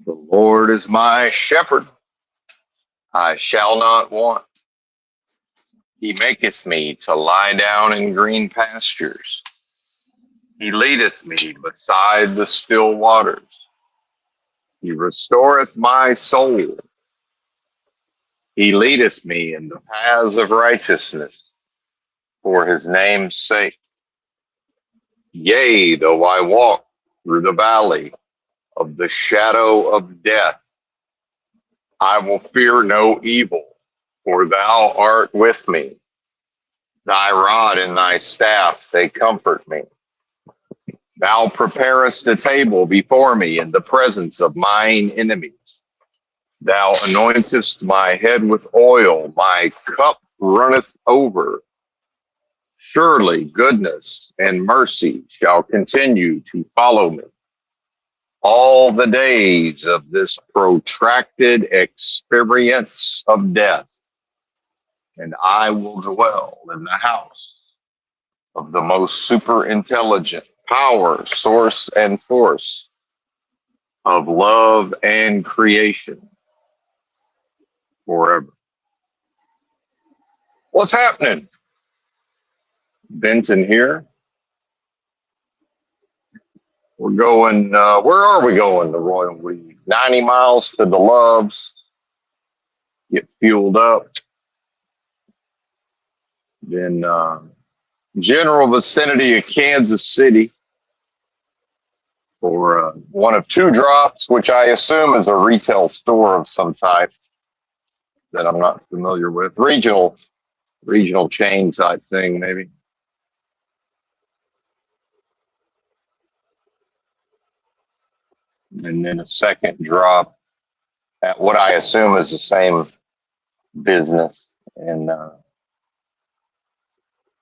The Lord is my shepherd, I shall not want. He maketh me to lie down in green pastures. He leadeth me beside the still waters. He restoreth my soul. He leadeth me in the paths of righteousness for his name's sake. Yea, though I walk through the valley of the shadow of death, I will fear no evil, for thou art with me. Thy rod and thy staff, they comfort me. Thou preparest a table before me in the presence of mine enemies. Thou anointest my head with oil, my cup runneth over. Surely goodness and mercy shall continue to follow me all the days of this protracted experience of death, and I will dwell in the house of the most super intelligent power, source, and force of love and creation forever. What's happening? Benton here. We're going, where are we going, the Royal We 90 miles to the Loves, get fueled up, then general vicinity of Kansas City for one of two drops, which I assume is a retail store of some type that I'm not familiar with. Regional chain type thing, maybe. And then a second drop at what I assume is the same business in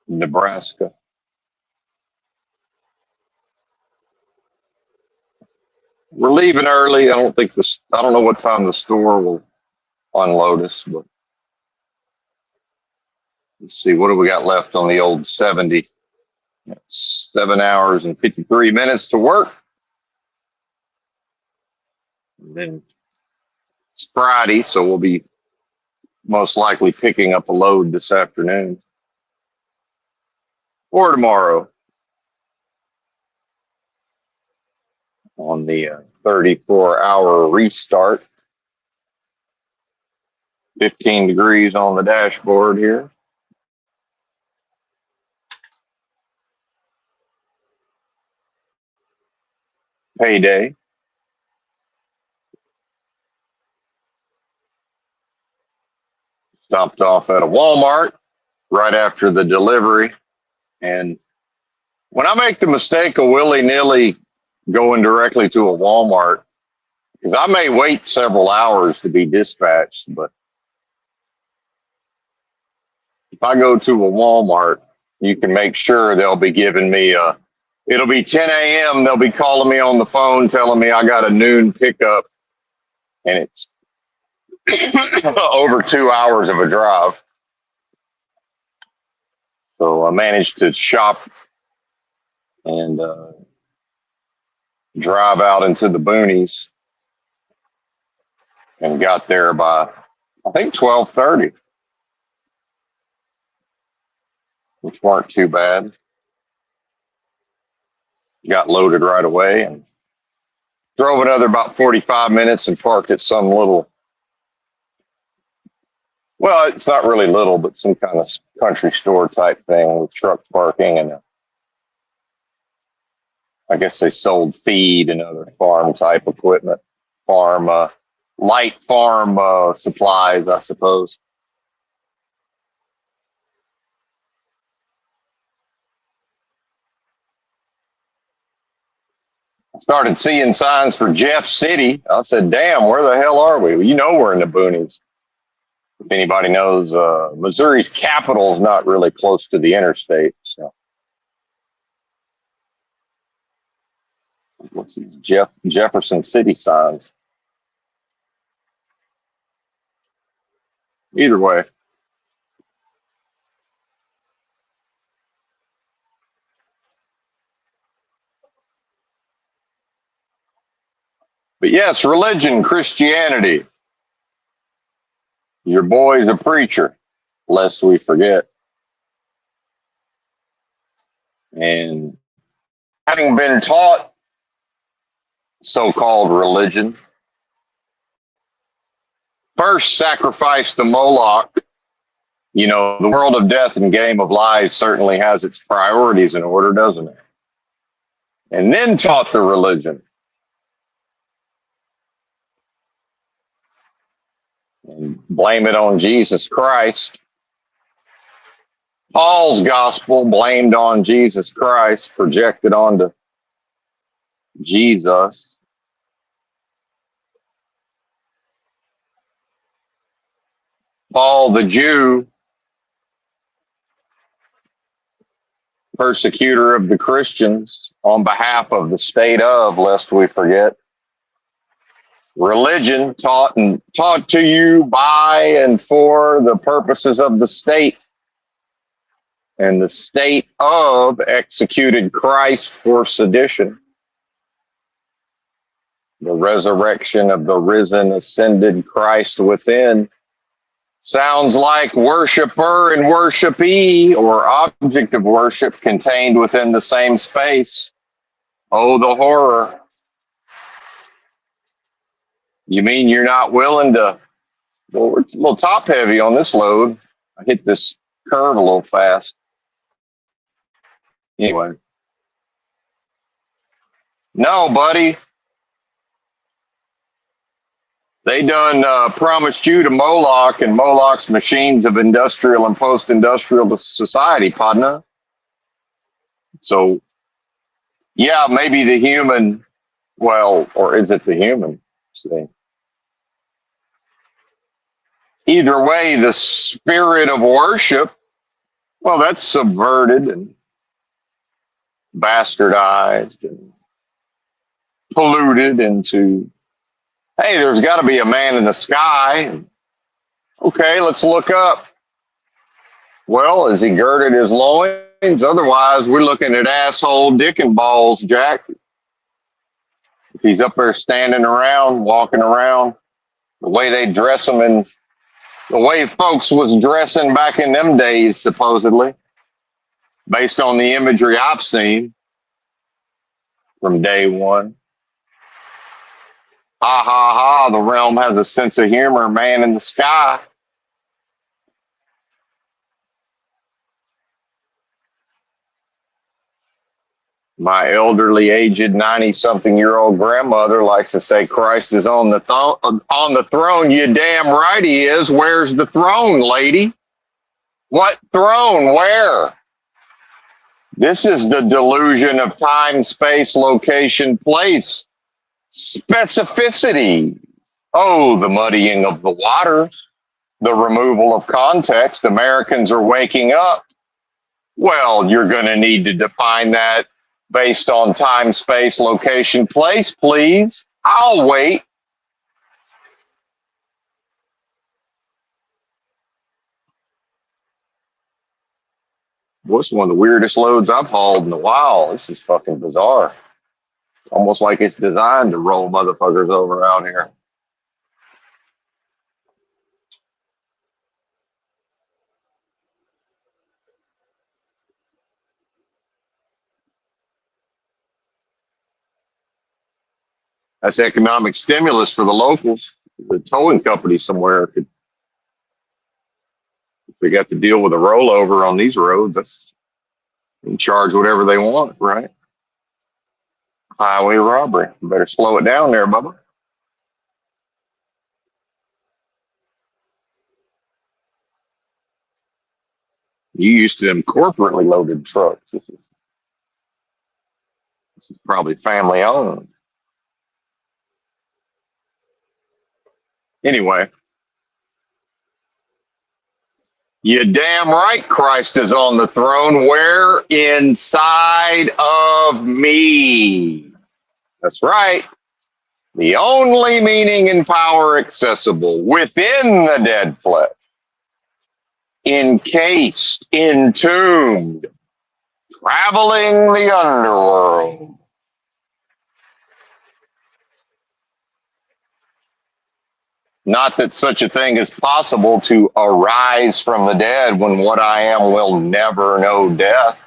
Nebraska. We're leaving early. I don't know what time the store will unload us, but let's see, what do we got left on the old 70? That's 7 hours and 53 minutes to work. And then it's Friday, so we'll be most likely picking up a load this afternoon or tomorrow on the 34-hour restart. 15 degrees on the dashboard here. Payday. Stopped off at a Walmart right after the delivery. And when I make the mistake of willy-nilly going directly to a Walmart, because I may wait several hours to be dispatched, but if I go to a Walmart, you can make sure they'll be giving me it'll be 10 a.m. They'll be calling me on the phone telling me I got a noon pickup, and it's over 2 hours of a drive. So I managed to shop and drive out into the boonies and got there by, I think, 12:30, which weren't too bad. Got loaded right away and drove another about 45 minutes and parked at some little, well, it's not really little, but some kind of country store type thing with truck parking. And I guess they sold feed and other farm type equipment, light farm supplies, I suppose. Started seeing signs for Jeff City. I said, damn, where the hell are we? Well, you know, we're in the boonies. If anybody knows, Missouri's capital is not really close to the interstate. So what's these Jefferson City signs? Either way. But yes, religion, Christianity. Your boy's a preacher, lest we forget. And having been taught so-called religion, first sacrifice to Moloch. You know, the world of death and game of lies certainly has its priorities in order, doesn't it? And then taught the religion. And blame it on Jesus Christ. Paul's gospel blamed on Jesus Christ, projected onto Jesus. Paul the Jew, persecutor of the Christians on behalf of the state of, lest we forget. Religion taught to you by and for the purposes of the state. And the state of executed Christ for sedition. The resurrection of the risen, ascended Christ within sounds like worshiper and worshipee, or object of worship contained within the same space. Oh, the horror. You mean you're not willing to, well, we're a little top heavy on this load. I hit this curve a little fast. Anyway. No, buddy. They done promised you to Moloch and Moloch's machines of industrial and post-industrial society, partner. So, yeah, maybe the human, well, or is it the human? See. Either way, the spirit of worship, well, that's subverted and bastardized and polluted into, hey, there's got to be a man in the sky. Okay, let's look up. Well, is he girded his loins? Otherwise, we're looking at asshole, dick, and balls, Jack. If he's up there standing around, walking around, the way they dress them in, the way folks was dressing back in them days, supposedly, based on the imagery I've seen from day one. Ha ha ha, the realm has a sense of humor, man in the sky. My elderly, aged, 90-something-year-old grandmother likes to say, Christ is on the throne. You damn right he is. Where's the throne, lady? What throne? Where? This is the delusion of time, space, location, place. Specificity. Oh, the muddying of the waters. The removal of context. Americans are waking up. Well, you're going to need to define that based on time, space, location, place, please. I'll wait. What's one of the weirdest loads I've hauled in a while? This is fucking bizarre. Almost like it's designed to roll motherfuckers over out here. That's economic stimulus for the locals. The towing company somewhere could, if they got to deal with a rollover on these roads, that's in charge whatever they want, right? Highway robbery. You better slow it down there, Bubba. You used to them corporately loaded trucks. This is probably family owned. Anyway, you damn right Christ is on the throne. Where? Inside of me. That's right. The only meaning and power accessible within the dead flesh. Encased, entombed, traveling the underworld. Not that such a thing is possible to arise from the dead when what I am will never know death.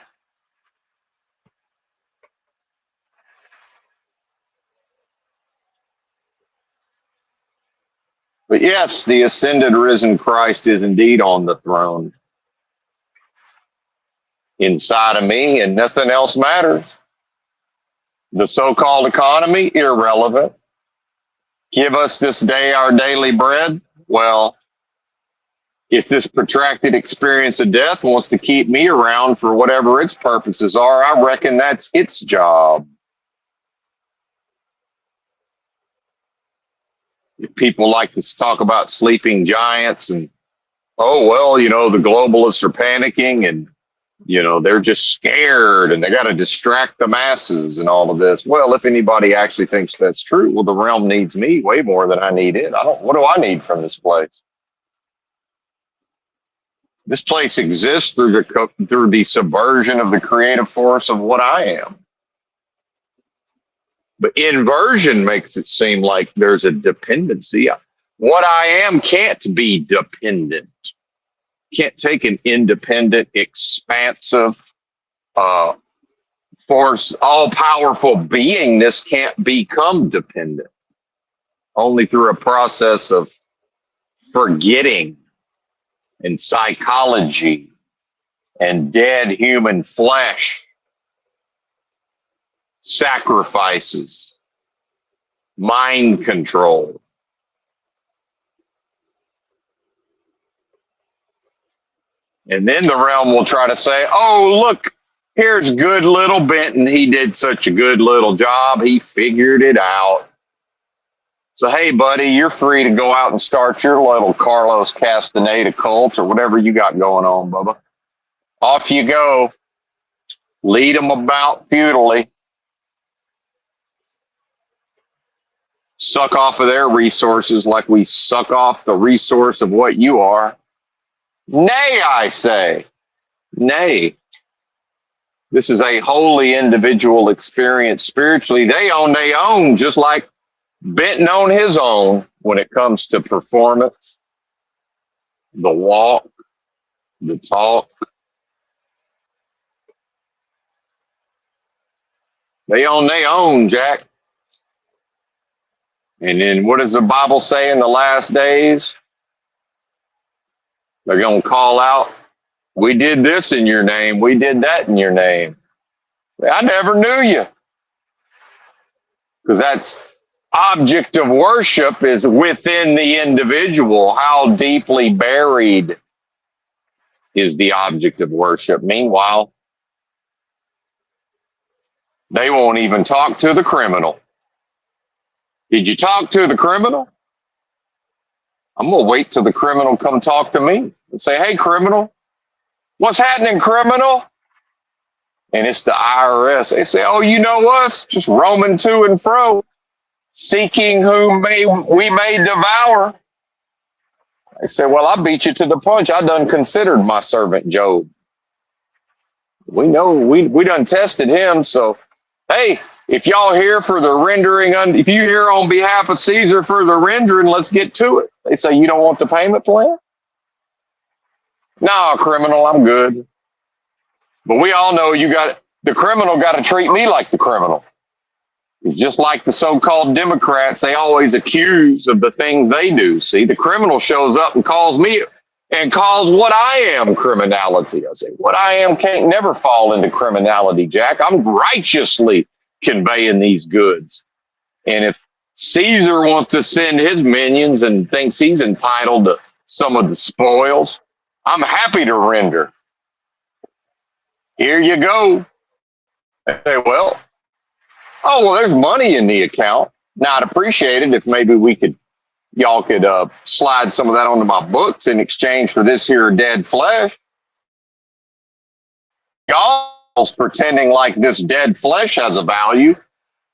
But yes, the ascended risen Christ is indeed on the throne inside of me, and nothing else matters. The so-called economy, irrelevant. Give us this day our daily bread. Well, if this protracted experience of death wants to keep me around for whatever its purposes are, I reckon that's its job. If people like to talk about sleeping giants and, oh, well, the globalists are panicking and, they're just scared and they got to distract the masses and all of this. Well, if anybody actually thinks that's true, well, the realm needs me way more than I need it. What do I need from this place? This place exists through the subversion of the creative force of what I am. But inversion makes it seem like there's a dependency. What I am can't be dependent. Can't take an independent, expansive, force, all-powerful beingness can't become dependent. Only through a process of forgetting and psychology and dead human flesh, sacrifices, mind control. And then the realm will try to say, oh, look, here's good little Benton. He did such a good little job. He figured it out. So, hey, buddy, you're free to go out and start your little Carlos Castaneda cult or whatever you got going on, Bubba. Off you go. Lead them about futilely. Suck off of their resources like we suck off the resource of what you are. Nay, I say. Nay. This is a wholly individual experience spiritually. They own their own, just like Benton on his own when it comes to performance, the walk, the talk. They own their own, Jack. And then what does the Bible say in the last days? They're going to call out, we did this in your name. We did that in your name. I never knew you. Because that's object of worship is within the individual. How deeply buried is the object of worship? Meanwhile, they won't even talk to the criminal. Did you talk to the criminal? I'm going to wait till the criminal come talk to me and say, hey, criminal, what's happening, criminal? And it's the IRS. They say, oh, you know us, just roaming to and fro, seeking whom we may devour. They say, well, I beat you to the punch. I done considered my servant Job. We know we done tested him. So, hey, if y'all here for the rendering, if you here on behalf of Caesar for the rendering, let's get to it. They say, you don't want the payment plan? No, criminal, I'm good. But we all know the criminal got to treat me like the criminal. Just like the so-called Democrats, they always accuse of the things they do. See, the criminal shows up and calls me and calls what I am criminality. I say, what I am can't never fall into criminality, Jack. I'm righteously conveying these goods. And if Caesar wants to send his minions and thinks he's entitled to some of the spoils, I'm happy to render. Here you go. I say, well, there's money in the account. Now, I'd appreciate it if maybe y'all could slide some of that onto my books in exchange for this here dead flesh. Y'all's pretending like this dead flesh has a value.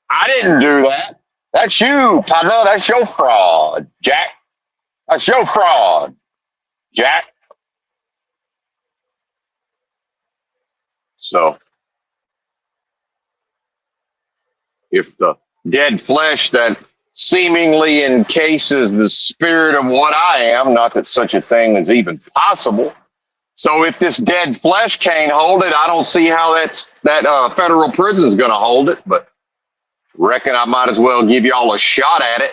I didn't do that. That's you, partner. That's your fraud, Jack. That's your fraud, Jack. So, if the dead flesh that seemingly encases the spirit of what I am, not that such a thing is even possible. So if this dead flesh can't hold it, I don't see how that federal prison is going to hold it, but reckon I might as well give y'all a shot at it.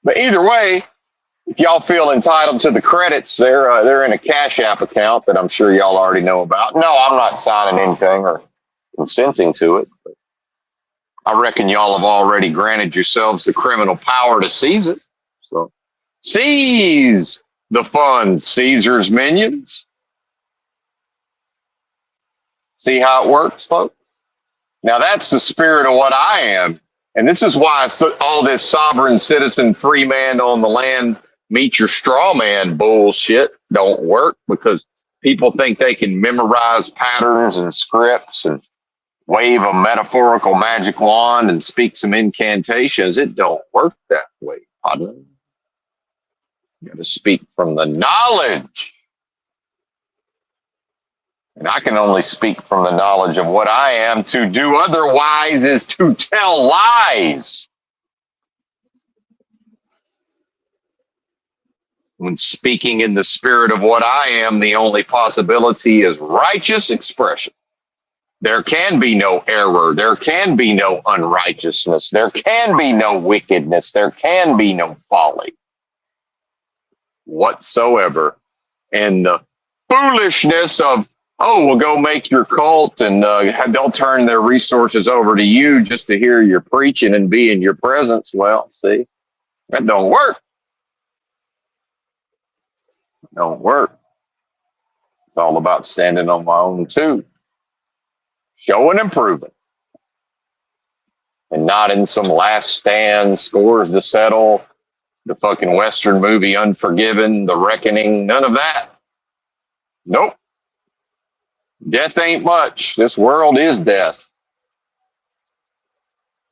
But either way, if y'all feel entitled to the credits, they're in a Cash App account that I'm sure y'all already know about. No, I'm not signing anything or consenting to it. But I reckon y'all have already granted yourselves the criminal power to seize it. So seize the funds, Caesar's minions. See how it works, folks? Now that's the spirit of what I am. And this is why all this sovereign citizen, free man on the land, meet your straw man bullshit don't work, because people think they can memorize patterns and scripts and wave a metaphorical magic wand and speak some incantations. It don't work that way, partner. You got to speak from the knowledge. And I can only speak from the knowledge of what I am. To do otherwise is to tell lies. When speaking in the spirit of what I am, the only possibility is righteous expression. There can be no error. There can be no unrighteousness. There can be no wickedness. There can be no folly whatsoever. And the foolishness of, oh, well, go make your cult, and they'll turn their resources over to you just to hear your preaching and be in your presence. Well, see, that don't work. Don't work. It's all about standing on my own too, showing and proving, and not in some last stand, scores to settle, the fucking Western movie Unforgiven, The Reckoning, none of that. Nope. Death ain't much. This world is death.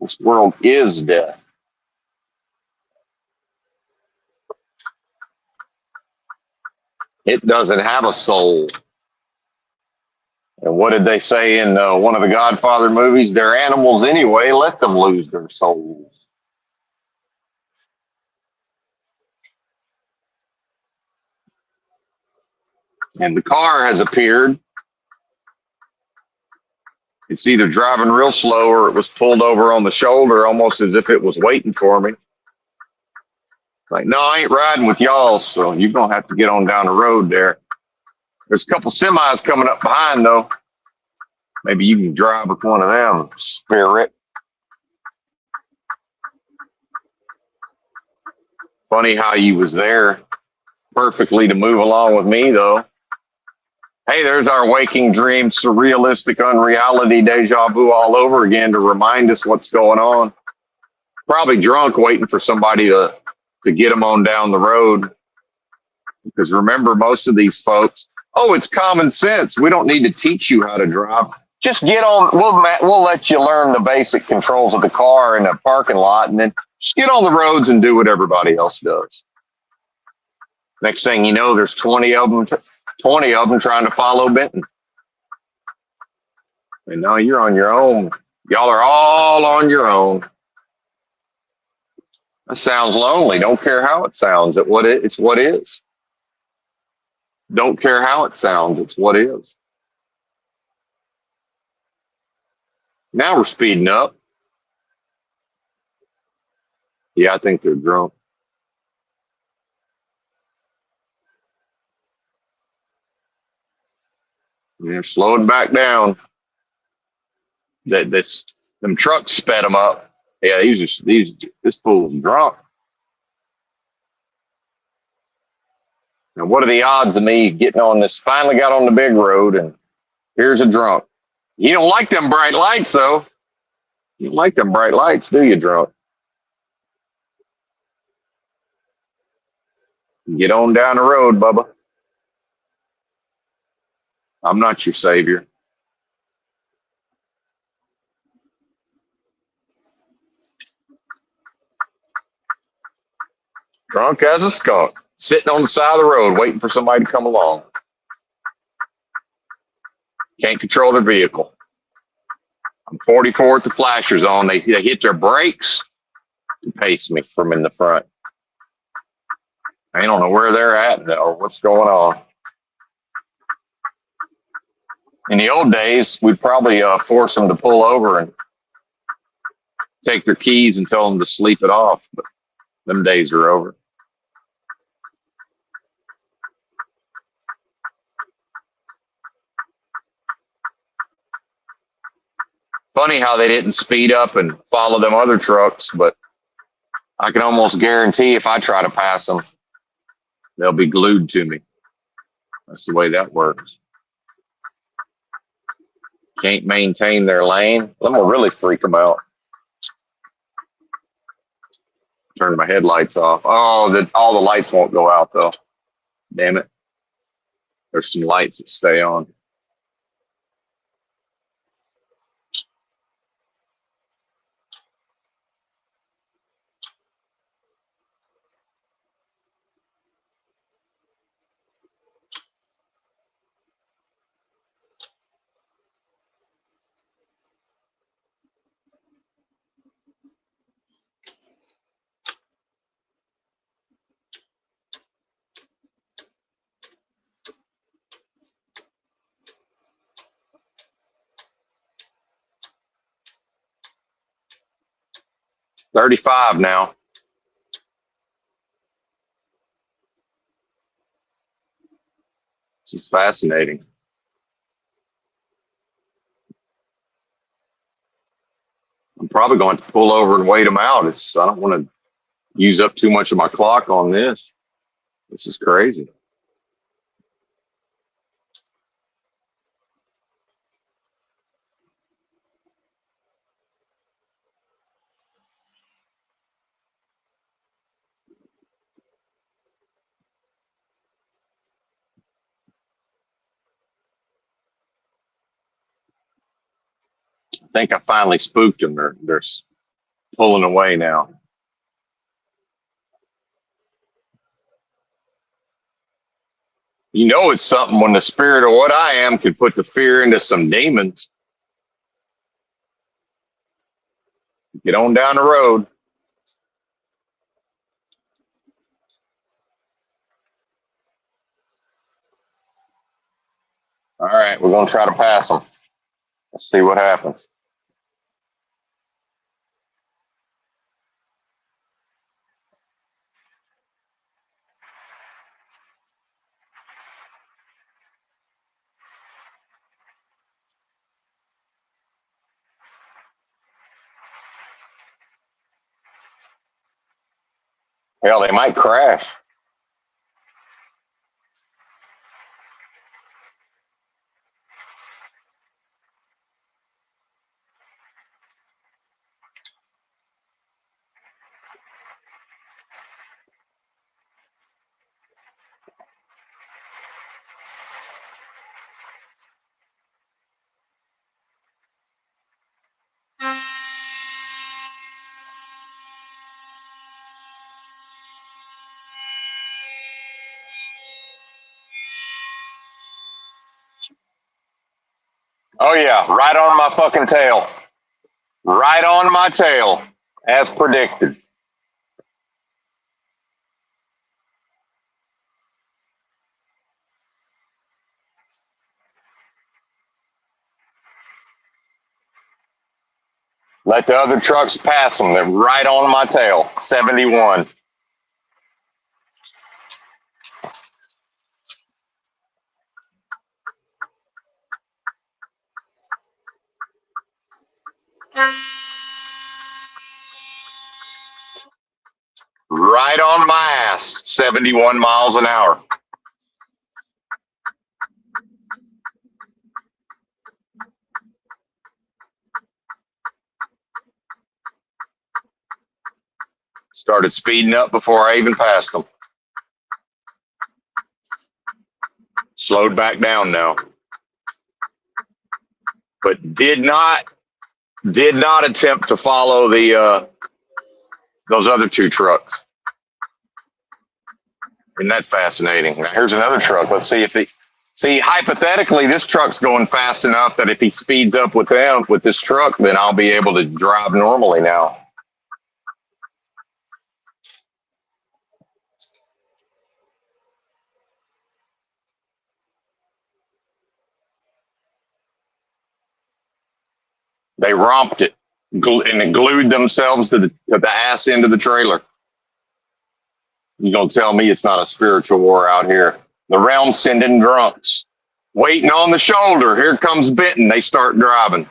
This world is death. It doesn't have a soul. And what did they say in one of the Godfather movies? They're animals anyway. Let them lose their souls. And the car has appeared. It's either driving real slow or it was pulled over on the shoulder, almost as if it was waiting for me. Like, no, I ain't riding with y'all, so you're going to have to get on down the road there. There's a couple semis coming up behind, though. Maybe you can drive with one of them, spirit. Funny how you was there perfectly to move along with me, though. Hey, there's our waking dream, surrealistic unreality, deja vu all over again to remind us what's going on. Probably drunk, waiting for somebody to get them on down the road. Because remember, most of these folks, oh, it's common sense. We don't need to teach you how to drive. Just get on. We'll let you learn the basic controls of the car in a parking lot, and then just get on the roads and do what everybody else does. Next thing you know, there's 20 of them trying to follow Benton. And now you're on your own. Y'all are all on your own. That sounds lonely. Don't care how it sounds. It's what is. Don't care how it sounds. It's what is. Now we're speeding up. Yeah, I think they're drunk. They're slowing back down. Them trucks sped them up. Yeah, this fool's drunk. Now, what are the odds of me getting on this? Finally got on the big road, and here's a drunk. You don't like them bright lights, though. You don't like them bright lights, do you, drunk? Get on down the road, Bubba. I'm not your savior. Drunk as a skunk, sitting on the side of the road, waiting for somebody to come along. Can't control their vehicle. I'm 44 with the flashers on. They hit their brakes to pace me from in the front. I don't know where they're at or what's going on. In the old days, we'd probably force them to pull over and take their keys and tell them to sleep it off. But them days are over. Funny how they didn't speed up and follow them other trucks, but I can almost guarantee if I try to pass them, they'll be glued to me. That's the way that works. Can't maintain their lane. I'm gonna really freak them out. Turn my headlights off. Oh, all the lights won't go out though. Damn it. There's some lights that stay on. $35 now. This is fascinating. I'm probably going to pull over and wait them out. I don't want to use up too much of my clock on this. This is crazy. I think I finally spooked them. They're pulling away now. You know it's something when the spirit of what I am could put the fear into some demons. Get on down the road. All right, we're going to try to pass them. Let's see what happens. Hell, they might crash. Oh, yeah, right on my fucking tail. Right on my tail, as predicted. Let the other trucks pass them. They're right on my tail. 71. Right on my ass. 71 miles an hour. Started speeding up before I even passed them. Slowed back down now. But did not attempt to follow the those other two trucks. Isn't that fascinating? Now, here's another truck. Let's see if he See, hypothetically, this truck's going fast enough that if he speeds up with them with this truck, then I'll be able to drive normally now. They romped it and it glued themselves to the ass end of the trailer. You gonna tell me it's not a spiritual war out here? The realm sending drunks, waiting on the shoulder. Here comes Benton. They start driving,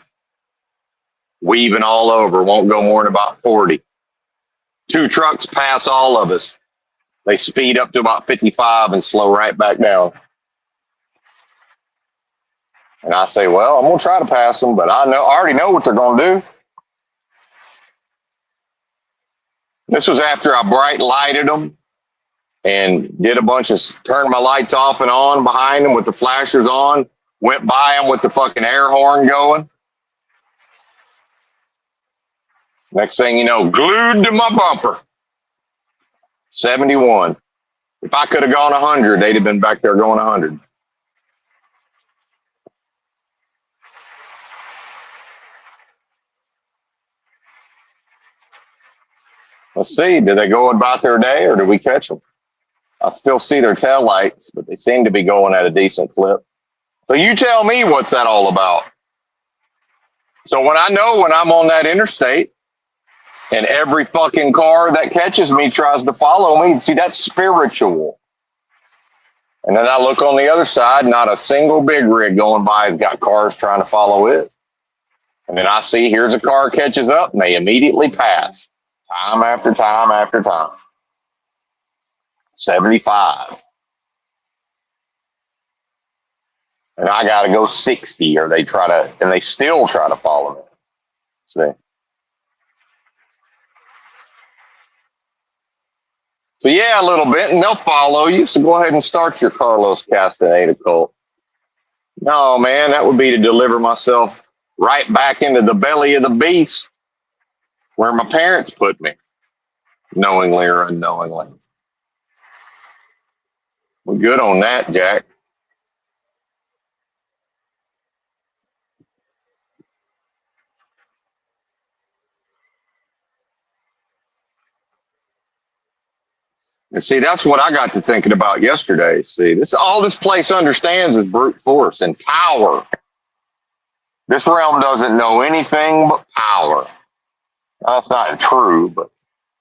weaving all over. Won't go more than about 40. Two trucks pass all of us. They speed up to about 55 and slow right back down. And I say, well, I'm gonna try to pass them, but I already know what they're gonna do. This was after I bright lighted them and did a bunch of turned my lights off and on behind them with the flashers on. Went by them with the fucking air horn going. Next thing you know, glued to my bumper. 71. If I could have gone 100, they'd have been back there going 100. Let's see, did they go about their day or did we catch them? I still see their tail lights, but they seem to be going at a decent clip. So you tell me what's that all about? So when I know when I'm on that interstate and every fucking car that catches me tries to follow me, see, that's spiritual. And then I look on the other side, not a single big rig going by has got cars trying to follow it. And then I see here's a car catches up and they immediately pass. Time after time after time. 75. And I got to go 60 or they try to, and they still try to follow me. See? So yeah, a little bit, and they'll follow you. So go ahead and start your Carlos Castaneda cult. No, man, that would be to deliver myself right back into the belly of the beast where my parents put me, knowingly or unknowingly. We're good on that, Jack. And see, that's what I got to thinking about yesterday. See, this all this place understands is brute force and power. This realm doesn't know anything but power. That's not true, but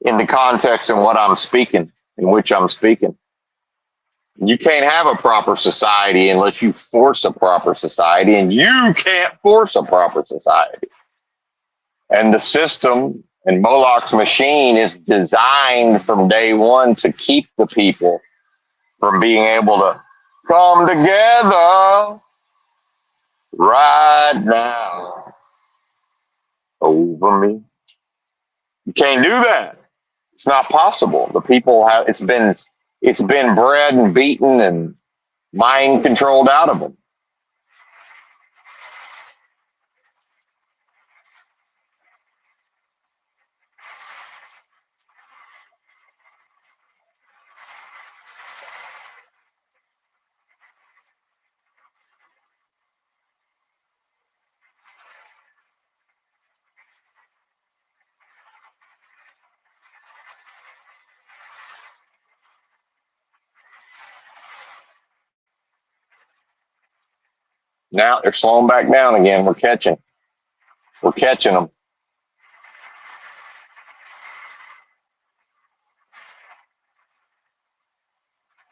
in the context in what I'm speaking, in which I'm speaking. You can't have a proper society unless you force a proper society, and you can't force a proper society. And the system and Moloch's machine is designed from day one to keep the people from being able to come together right now over me. You can't do that. It's not possible. The people have it's been bred and beaten and mind controlled out of them. Now they're slowing back down again. We're catching them.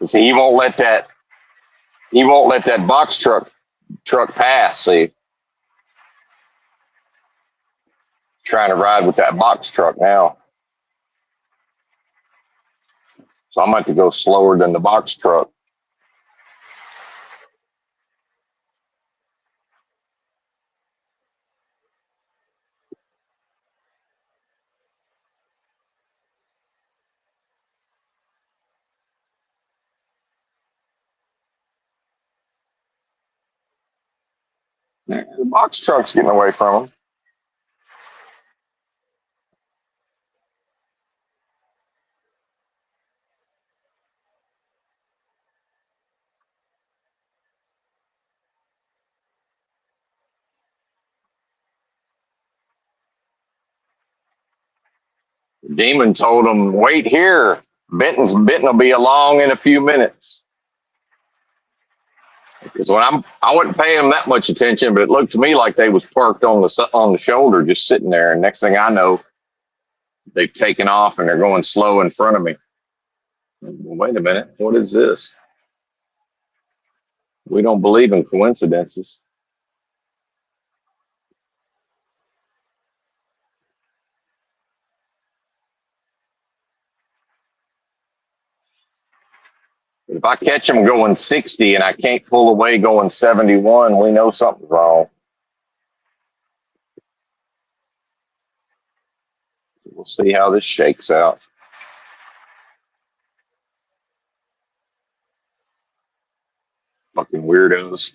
You see, he won't let that box truck pass. See, trying to ride with that box truck now. So I'm going to go slower than the box truck. The box truck's getting away from him. The demon told him, "Wait here. Benton will be along in a few minutes." Because I wasn't paying them that much attention, but it looked to me like they was parked on the shoulder, just sitting there. And next thing I know, they've taken off and they're going slow in front of me. Well, wait a minute, what is this? We don't believe in coincidences. If I catch them going 60 and I can't pull away going 71, we know something's wrong. We'll see how this shakes out. Fucking weirdos.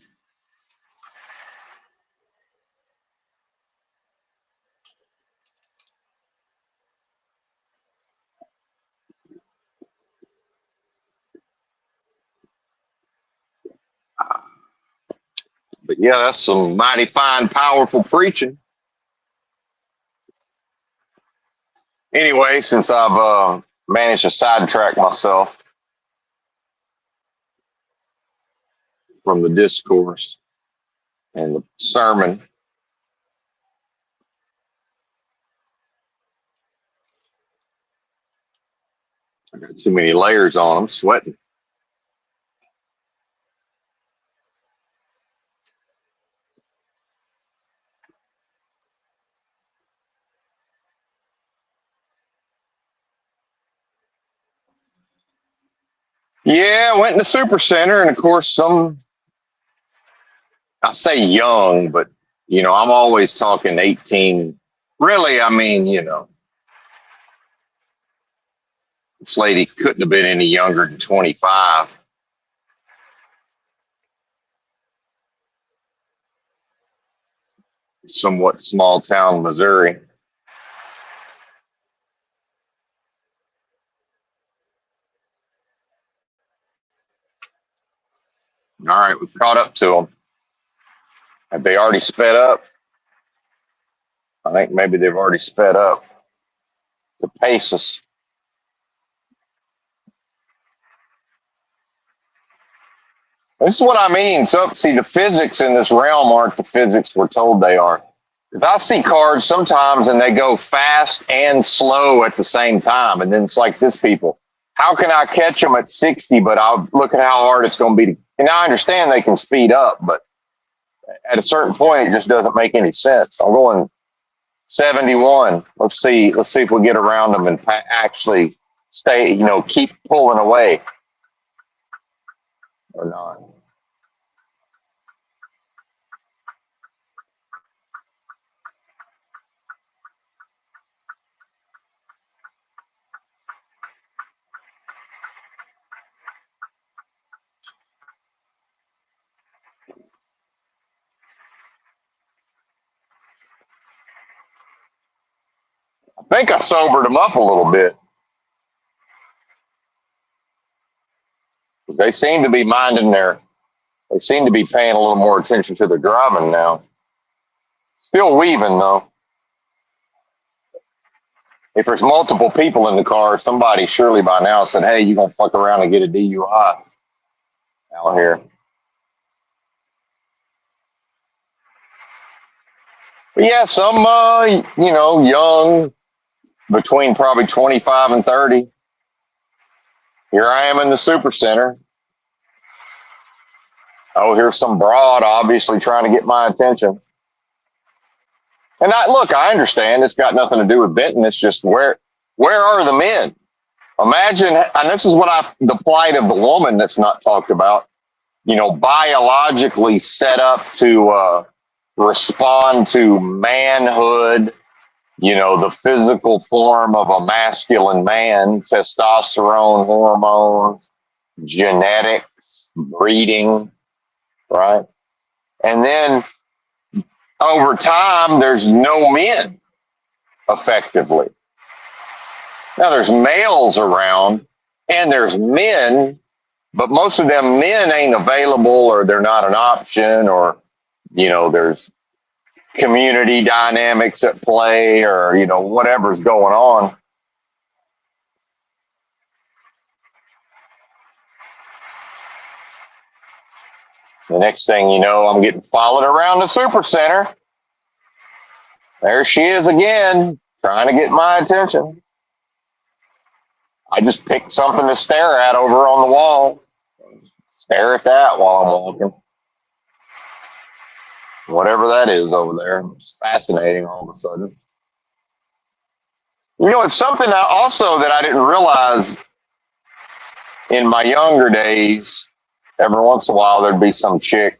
But yeah, that's some mighty fine, powerful preaching. Anyway, since I've managed to sidetrack myself from the discourse and the sermon, I got too many layers on. I'm sweating. Yeah, I went in the super center, and of course, I say young, but I'm always talking 18. Really, I mean, this lady couldn't have been any younger than 25. Somewhat small town Missouri. All right, we've caught up to them. Have they already sped up? I think maybe they've already sped up to pace us. This is what I mean. So, see, the physics in this realm aren't the physics we're told they are. Because I see cars sometimes and they go fast and slow at the same time. And then it's like this people. How can I catch them at 60, but I'll look at how hard it's going to be. And I understand they can speed up, but at a certain point, it just doesn't make any sense. I'm going 71. Let's see if we get around them and actually stay, keep pulling away or not. I think I sobered them up a little bit. They seem to be they seem to be paying a little more attention to their driving now. Still weaving though. If there's multiple people in the car, somebody surely by now said, "Hey, you gonna fuck around and get a DUI out here." But yeah, some young, between probably 25 and 30. Here I am in the super center. Oh, here's some broad, obviously trying to get my attention. And I understand it's got nothing to do with Benton. It's just where are the men? Imagine, and this is the plight of the woman that's not talked about. Biologically set up to respond to manhood. The physical form of a masculine man, testosterone hormones, genetics, breeding, right? And then over time, there's no men effectively. Now there's males around and there's men, but most of them men ain't available or they're not an option or, there's community dynamics at play or, whatever's going on. The next thing you know, I'm getting followed around the super center. There she is again, trying to get my attention. I just picked something to stare at over on the wall. Stare at that while I'm walking. Whatever that is over there. It's fascinating all of a sudden. You know, it's something also that I didn't realize in my younger days. Every once in a while, there'd be some chick,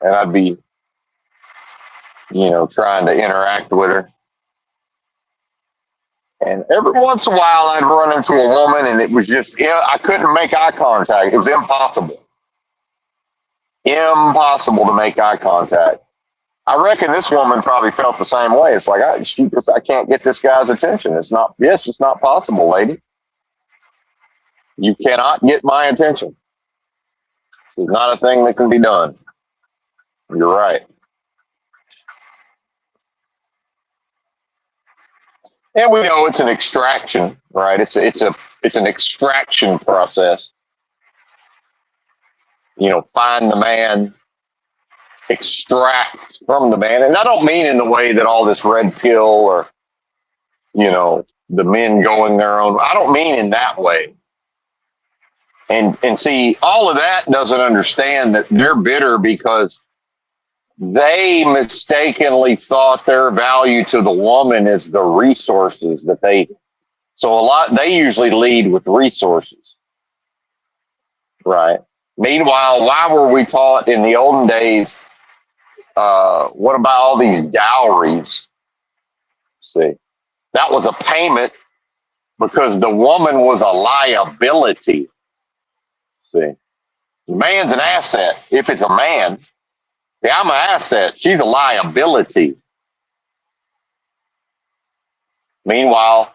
and I'd be, trying to interact with her. And every once in a while, I'd run into a woman, and it was just, I couldn't make eye contact. It was impossible. Impossible to make eye contact. I reckon this woman probably felt the same way. It's like, I can't get this guy's attention. It's just not possible, lady. You cannot get my attention. It's not a thing that can be done. You're right. And we know it's an extraction, right? It's an extraction process. Find the man, extract from the man. And I don't mean in the way that all this red pill or, the men going their own. I don't mean in that way. And see, all of that doesn't understand that they're bitter because they mistakenly thought their value to the woman is the resources that they usually lead with resources, right? Meanwhile, why were we taught in the olden days, what about all these dowries? See, that was a payment because the woman was a liability. See, the man's an asset. If it's a man, yeah, I'm an asset. She's a liability. Meanwhile,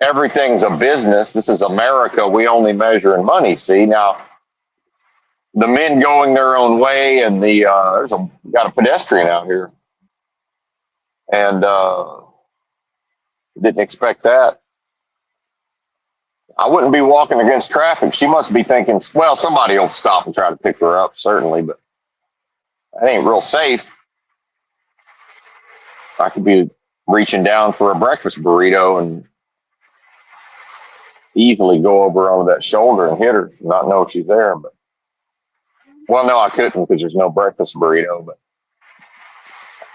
everything's a business. This is America. We only measure in money. See, now the men going their own way, and got a pedestrian out here, and didn't expect that. I wouldn't be walking against traffic. She must be thinking, well, somebody will stop and try to pick her up, certainly, but that ain't real safe. I could be reaching down for a breakfast burrito and easily go over on that shoulder and hit her, not know she's there. But well, no, I couldn't because there's no breakfast burrito. But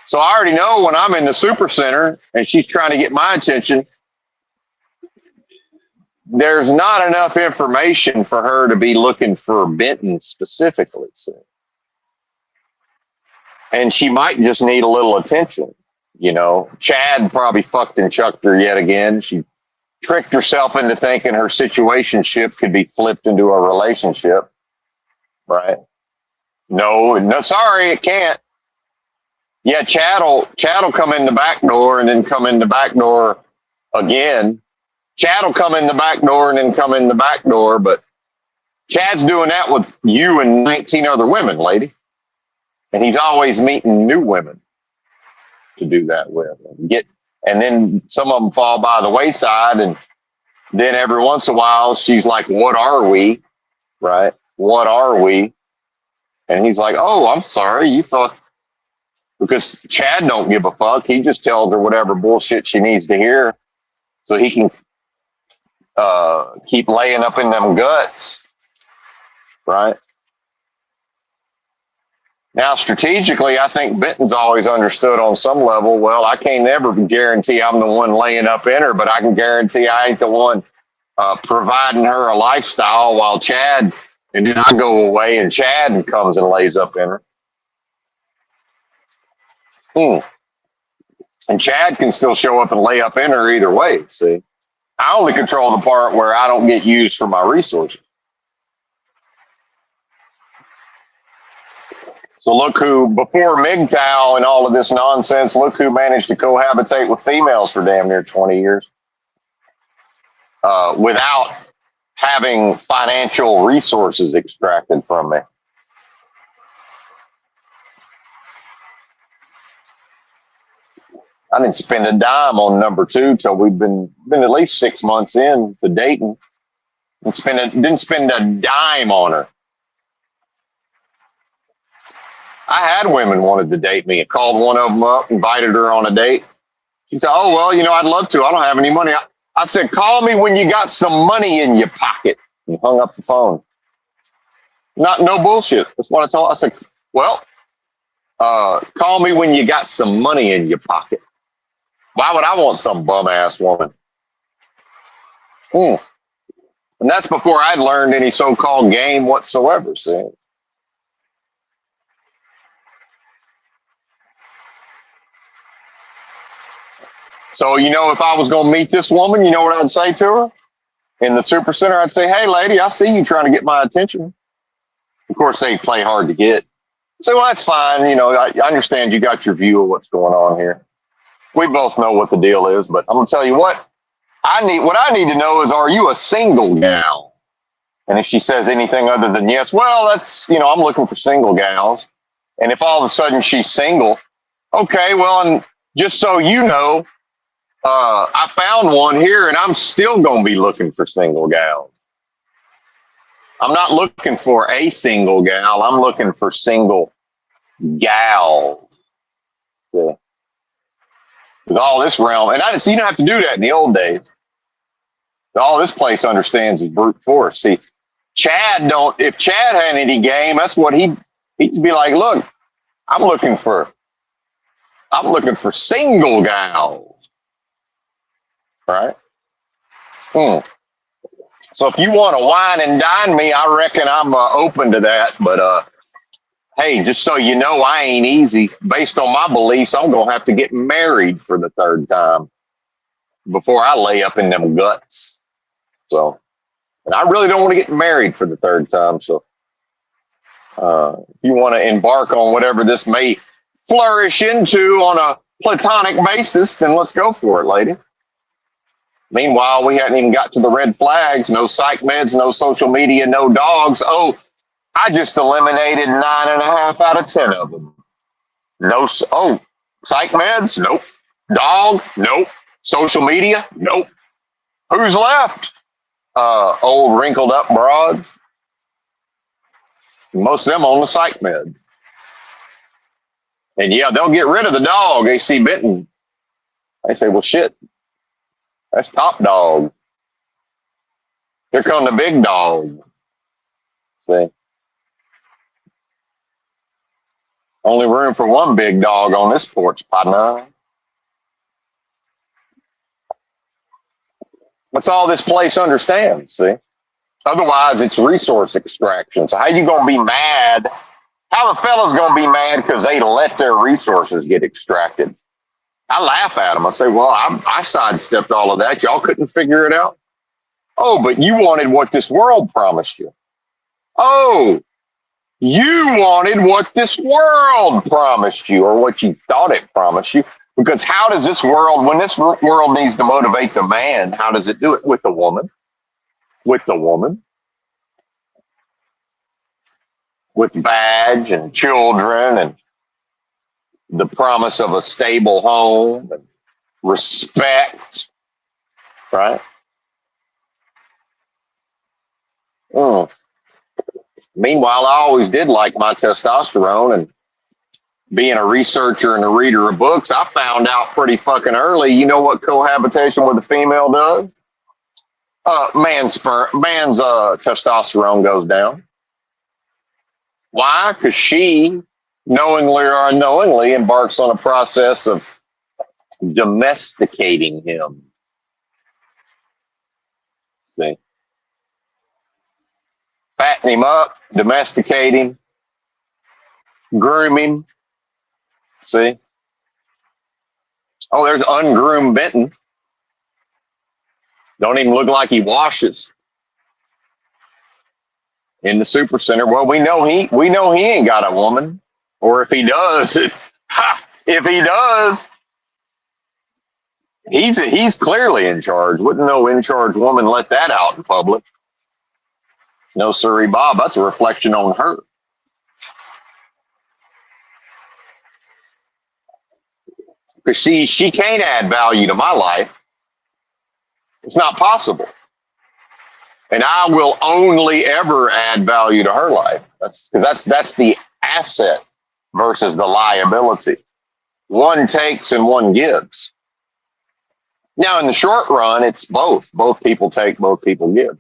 so I already know when I'm in the super center and she's trying to get my attention, there's not enough information for her to be looking for Benton specifically. So. And she might just need a little attention. Chad probably fucked and chucked her yet again. She tricked herself into thinking her situationship could be flipped into a relationship. Right? No, sorry, it can't. Yeah, Chad'll come in the back door and then come in the back door again. Chad'll come in the back door and then come in the back door, but Chad's doing that with you and 19 other women, lady. And he's always meeting new women to do that with. And then some of them fall by the wayside, and then every once in a while she's like, what are we? Right? What are we? And he's like, oh, I'm sorry, you thought, because Chad don't give a fuck. He just tells her whatever bullshit she needs to hear so he can keep laying up in them guts, right? Now, strategically, I think Benton's always understood on some level, well, I can't ever guarantee I'm the one laying up in her, but I can guarantee I ain't the one providing her a lifestyle while Chad, and then I go away and Chad comes and lays up in her. And Chad can still show up and lay up in her either way, see? I only control the part where I don't get used for my resources. So look who, before MGTOW and all of this nonsense, look who managed to cohabitate with females for damn near 20 years without having financial resources extracted from me. I didn't spend a dime on number two till we've been at least 6 months in to dating. Didn't spend a dime on her. I had women wanted to date me. I called one of them up, invited her on a date. She said, "Oh well, I'd love to. I don't have any money." I said, "Call me when you got some money in your pocket." And hung up the phone. No bullshit. That's what I told her. I said, "Well, call me when you got some money in your pocket." Why would I want some bum ass woman? Mm. And that's before I'd learned any so-called game whatsoever. See. So, if I was going to meet this woman, you know what I'd say to her? In the super center, I'd say, "Hey, lady, I see you trying to get my attention." Of course, they play hard to get. I say, "Well, that's fine. I understand you got your view of what's going on here. We both know what the deal is, but I'm going to tell you what I need to know is, are you a single gal?" And if she says anything other than yes, well, that's, I'm looking for single gals. And if all of a sudden she's single, okay, well, and just so you know, I found one here and I'm still going to be looking for single gals. I'm not looking for a single gal. I'm looking for single gals. Yeah. With all this realm, and you don't have to do that in the old days. All this place understands is brute force. See, if Chad had any game, that's what he'd be like, "Look, I'm looking for single gals." Right? So if you want to wine and dine me, I reckon I'm open to that. But hey, just so you know, I ain't easy. Based on my beliefs, I'm gonna have to get married for the third time before I lay up in them guts. So, and I really don't want to get married for the third time. So, if you want to embark on whatever this may flourish into on a platonic basis, then let's go for it, lady. Meanwhile, we hadn't even got to the red flags. No psych meds, no social media, no dogs. Oh, I just eliminated 9.5 out of 10 of them. No, psych meds? Nope. Dog? Nope. Social media? Nope. Who's left? Old wrinkled up broads. Most of them on the psych med. And yeah, they'll get rid of the dog. They see bitten. They say, "Well, shit, that's top dog. Here come the big dog." See? Only room for one big dog on this porch, partner. That's all this place understands, see? Otherwise, it's resource extraction. So how you going to be mad? How the fella's going to be mad because they let their resources get extracted? I laugh at them. I say, "Well, I sidestepped all of that. Y'all couldn't figure it out." "Oh, but you wanted what this world promised you." "Oh, you wanted what this world promised you, or what you thought it promised you." Because how does this world, when this world needs to motivate the man, how does it do it? With the woman. With the woman. With badge and children and the promise of a stable home and respect, right? Meanwhile, I always did like my testosterone, and being a researcher and a reader of books, I found out pretty fucking early. You know what cohabitation with a female does? Man's testosterone goes down. Why? Because she, knowingly or unknowingly, embarks on a process of domesticating him. See? Fatten him up, domesticate him, groom him. See? Oh, there's ungroomed Benton. Don't even look like he washes in the super center. Well, we know he ain't got a woman, or if he does, if he does, he's clearly in charge. Wouldn't no in charge woman let that out in public? No, sirree, Bob. That's a reflection on her. Because she can't add value to my life. It's not possible. And I will only ever add value to her life. That's the asset versus the liability. One takes and one gives. Now, in the short run, it's both. Both people take, both people give.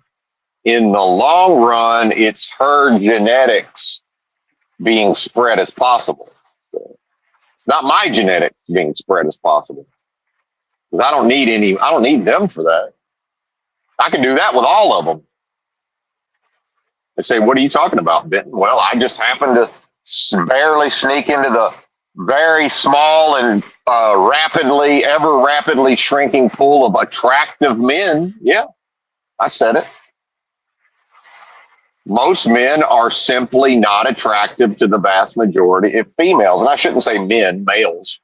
In the long run, it's her genetics being spread as possible. Not my genetics being spread as possible. Because I don't need them for that. I can do that with all of them. They say, what are you talking about, Benton? Well, I just happened to barely sneak into the very small and ever rapidly shrinking pool of attractive men. Yeah, I said it. Most men are simply not attractive to the vast majority of females. And I shouldn't say men, males.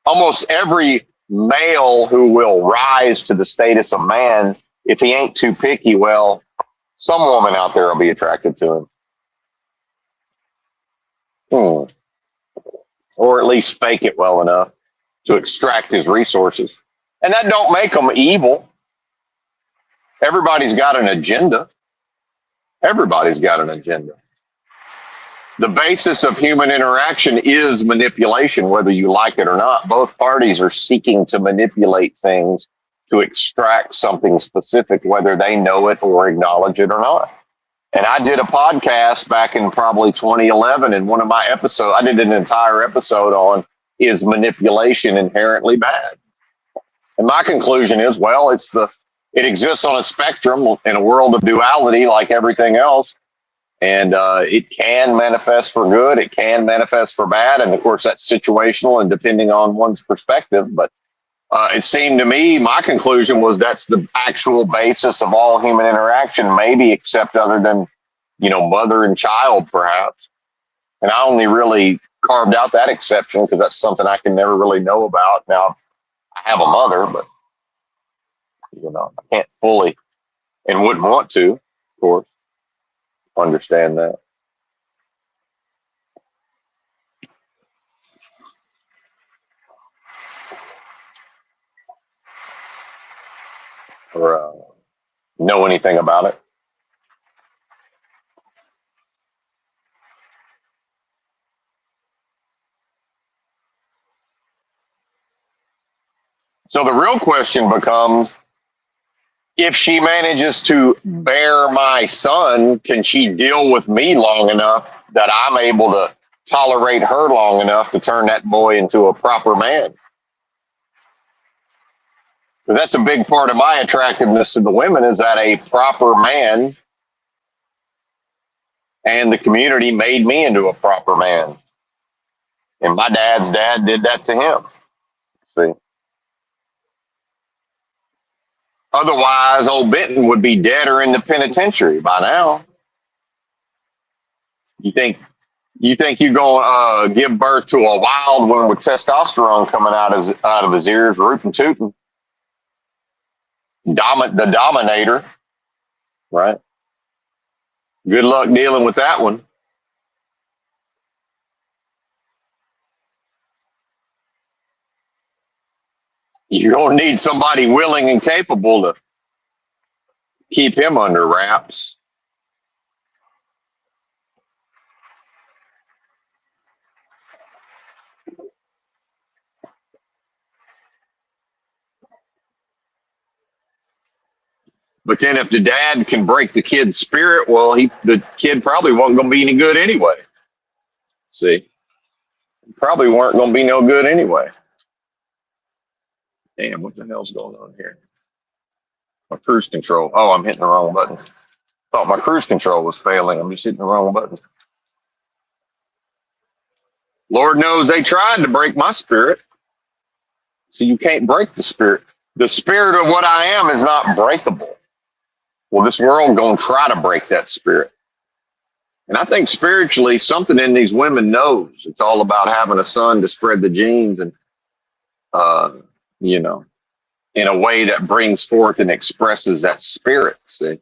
Almost every male who will rise to the status of man, if he ain't too picky, well, some woman out there will be attracted to him. Or at least fake it well enough to extract his resources. And that don't make them evil. Everybody's got an agenda. Everybody's got an agenda. The basis of human interaction is manipulation, whether you like it or not. Both parties are seeking to manipulate things to extract something specific, whether they know it or acknowledge it or not. And I did a podcast back in probably 2011, and one of my episodes, I did an entire episode on, is manipulation inherently bad? And my conclusion is, well, it exists on a spectrum in a world of duality like everything else. And it can manifest for good. It can manifest for bad. And of course, that's situational and depending on one's perspective. But it seemed to me, my conclusion was that's the actual basis of all human interaction, maybe except other than, mother and child, perhaps. And I only really carved out that exception because that's something I can never really know about. Now, I have a mother, but, I can't fully and wouldn't want to, of course, understand that. Or know anything about it. So the real question becomes, if she manages to bear my son, can she deal with me long enough that I'm able to tolerate her long enough to turn that boy into a proper man? But that's a big part of my attractiveness to the women, is that a proper man and the community made me into a proper man. And my dad's dad did that to him. See? Otherwise, old Benton would be dead or in the penitentiary by now. You think you're going to give birth to a wild one with testosterone coming out of his ears, rootin' tootin'? The dominator, right? Good luck dealing with that one. You're going to need somebody willing and capable to keep him under wraps. But then if the dad can break the kid's spirit, well, the kid probably wasn't going to be any good anyway. See? Probably weren't going to be no good anyway. Damn, what the hell's going on here? My cruise control. Oh, I'm hitting the wrong button. Thought my cruise control was failing. I'm just hitting the wrong button. Lord knows they tried to break my spirit. So you can't break the spirit. The spirit of what I am is not breakable. Well, this world going to try to break that spirit. And I think spiritually, something in these women knows. It's all about having a son to spread the genes and, in a way that brings forth and expresses that spirit, see?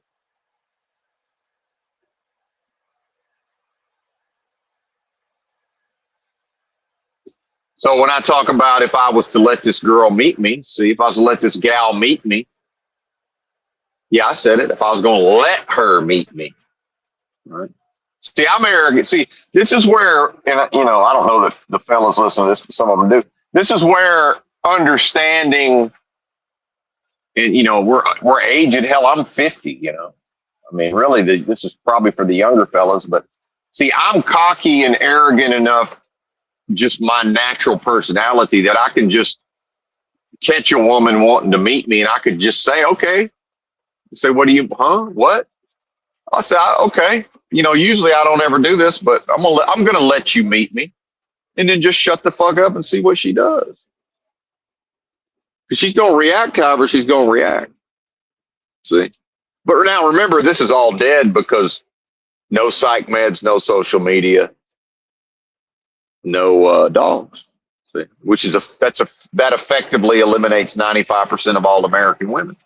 So when I talk about if I was to let this girl meet me, see, if I was to let this gal meet me, yeah, I said it. If I was going to let her meet me, right? See, I'm arrogant. See, this is where, and I don't know that the fellas listen to this, but some of them do. This is where understanding, and we're aged. Hell, I'm 50. I mean, really, this is probably for the younger fellas. But see, I'm cocky and arrogant enough, just my natural personality, that I can just catch a woman wanting to meet me, and I could just say, okay. Say, what do you? What? I say, okay. Usually I don't ever do this, but I'm gonna let you meet me, and then just shut the fuck up and see what she does. Because she's gonna react however she's gonna react. See, but now remember, this is all dead because no psych meds, no social media, no dogs. See, which is that effectively eliminates 95% of all American women.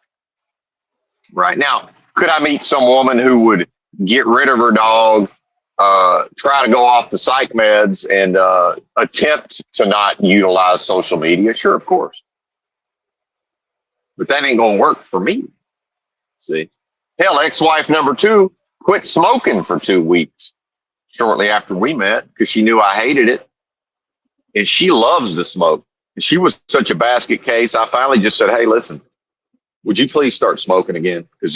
Right now, could I meet some woman who would get rid of her dog, try to go off the psych meds, and attempt to not utilize social media? Sure, of course. But that ain't going to work for me. See? Hell, ex-wife number 2 quit smoking for 2 weeks shortly after we met because she knew I hated it. And she loves to smoke. And she was such a basket case, I finally just said, hey, listen, would you please start smoking again? Because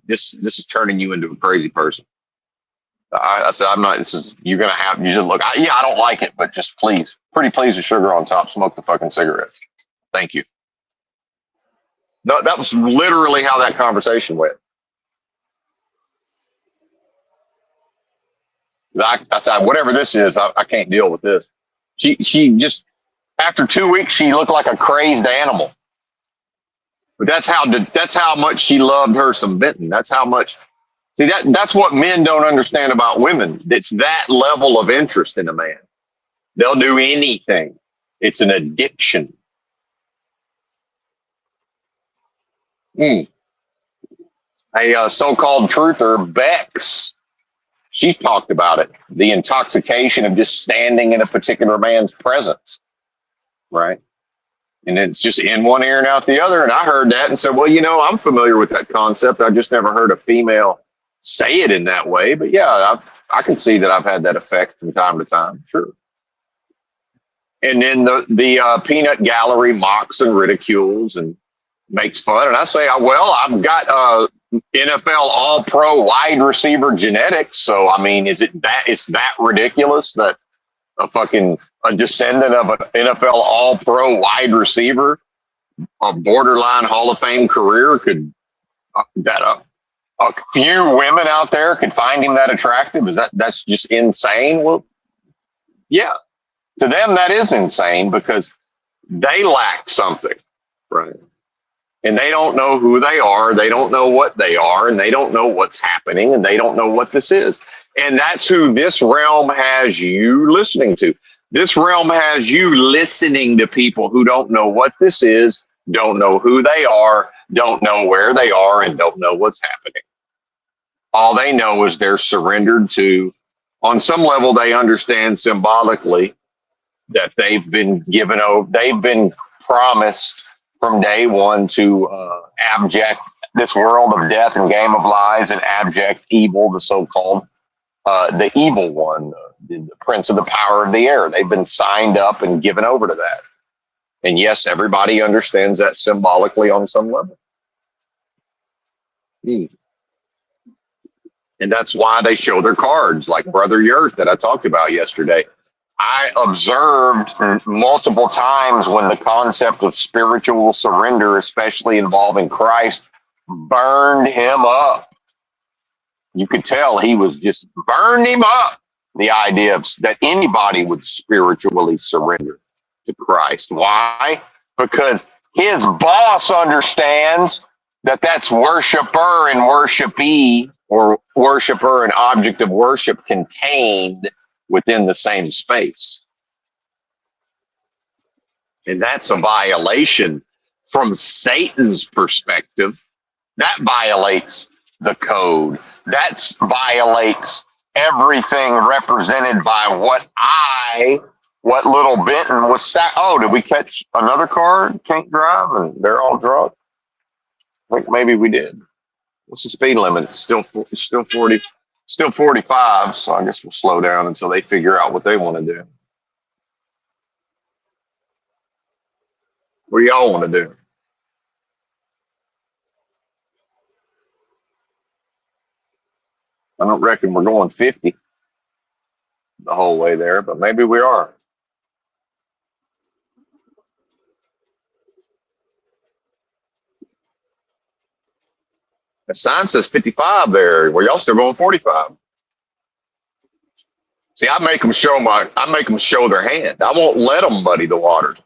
this is turning you into a crazy person. I said, I'm not. You're gonna have. You just look. I don't like it, but just please, pretty please, with sugar on top, smoke the fucking cigarettes. Thank you. No, that was literally how that conversation went. I said, whatever this is, I can't deal with this. She just, after 2 weeks, she looked like a crazed animal. But that's how much she loved her some Benton. That's how much. See, that's what men don't understand about women. It's that level of interest in a man. They'll do anything. It's an addiction. A so-called truther, Bex, she's talked about it. The intoxication of just standing in a particular man's presence, right? And it's just in one ear and out the other. And I heard that and said, well, I'm familiar with that concept. I just never heard a female say it in that way. But yeah, I can see that I've had that effect from time to time. Sure. And then the peanut gallery mocks and ridicules and makes fun. And I say, well, I've got NFL all-pro wide receiver genetics. So, I mean, it's that ridiculous that a descendant of an NFL all-pro wide receiver, a borderline Hall of Fame career, a few women out there could find him that attractive? That's just insane? Well, yeah. To them, that is insane because they lack something, right? And they don't know who they are. They don't know what they are, and they don't know what's happening, and they don't know what this is. And that's who this realm has you listening to. This realm has you listening to people who don't know what this is, don't know who they are, don't know where they are, and don't know what's happening. All they know is they're surrendered to, on some level, they understand symbolically that they've been given over, they've been promised from day one to abject this world of death and game of lies and abject evil, the so-called the evil one, the prince of the power of the air. They've been signed up and given over to that. And yes, everybody understands that symbolically on some level. And that's why they show their cards, like Brother Yurt that I talked about yesterday. I observed multiple times when the concept of spiritual surrender, especially involving Christ, burned him up. You could tell he was just burned him up. The idea of that anybody would spiritually surrender to Christ. Why? Because his boss understands that that's worshiper and worshipee, or worshiper and object of worship contained within the same space. And that's a violation from Satan's perspective. That violates the code. That violates everything represented by what little Benton was. Oh, did we catch another car? Can't drive, and they're all drunk. I think maybe we did. What's the speed limit? It's still 40. Still 45, so I guess we'll slow down until they figure out what they want to do. What do y'all want to do? I don't reckon we're going 50 the whole way there, but maybe we are. The sign says 55 there. Well, y'all still going 45. See, I make them show their hand. I won't let them muddy the waters.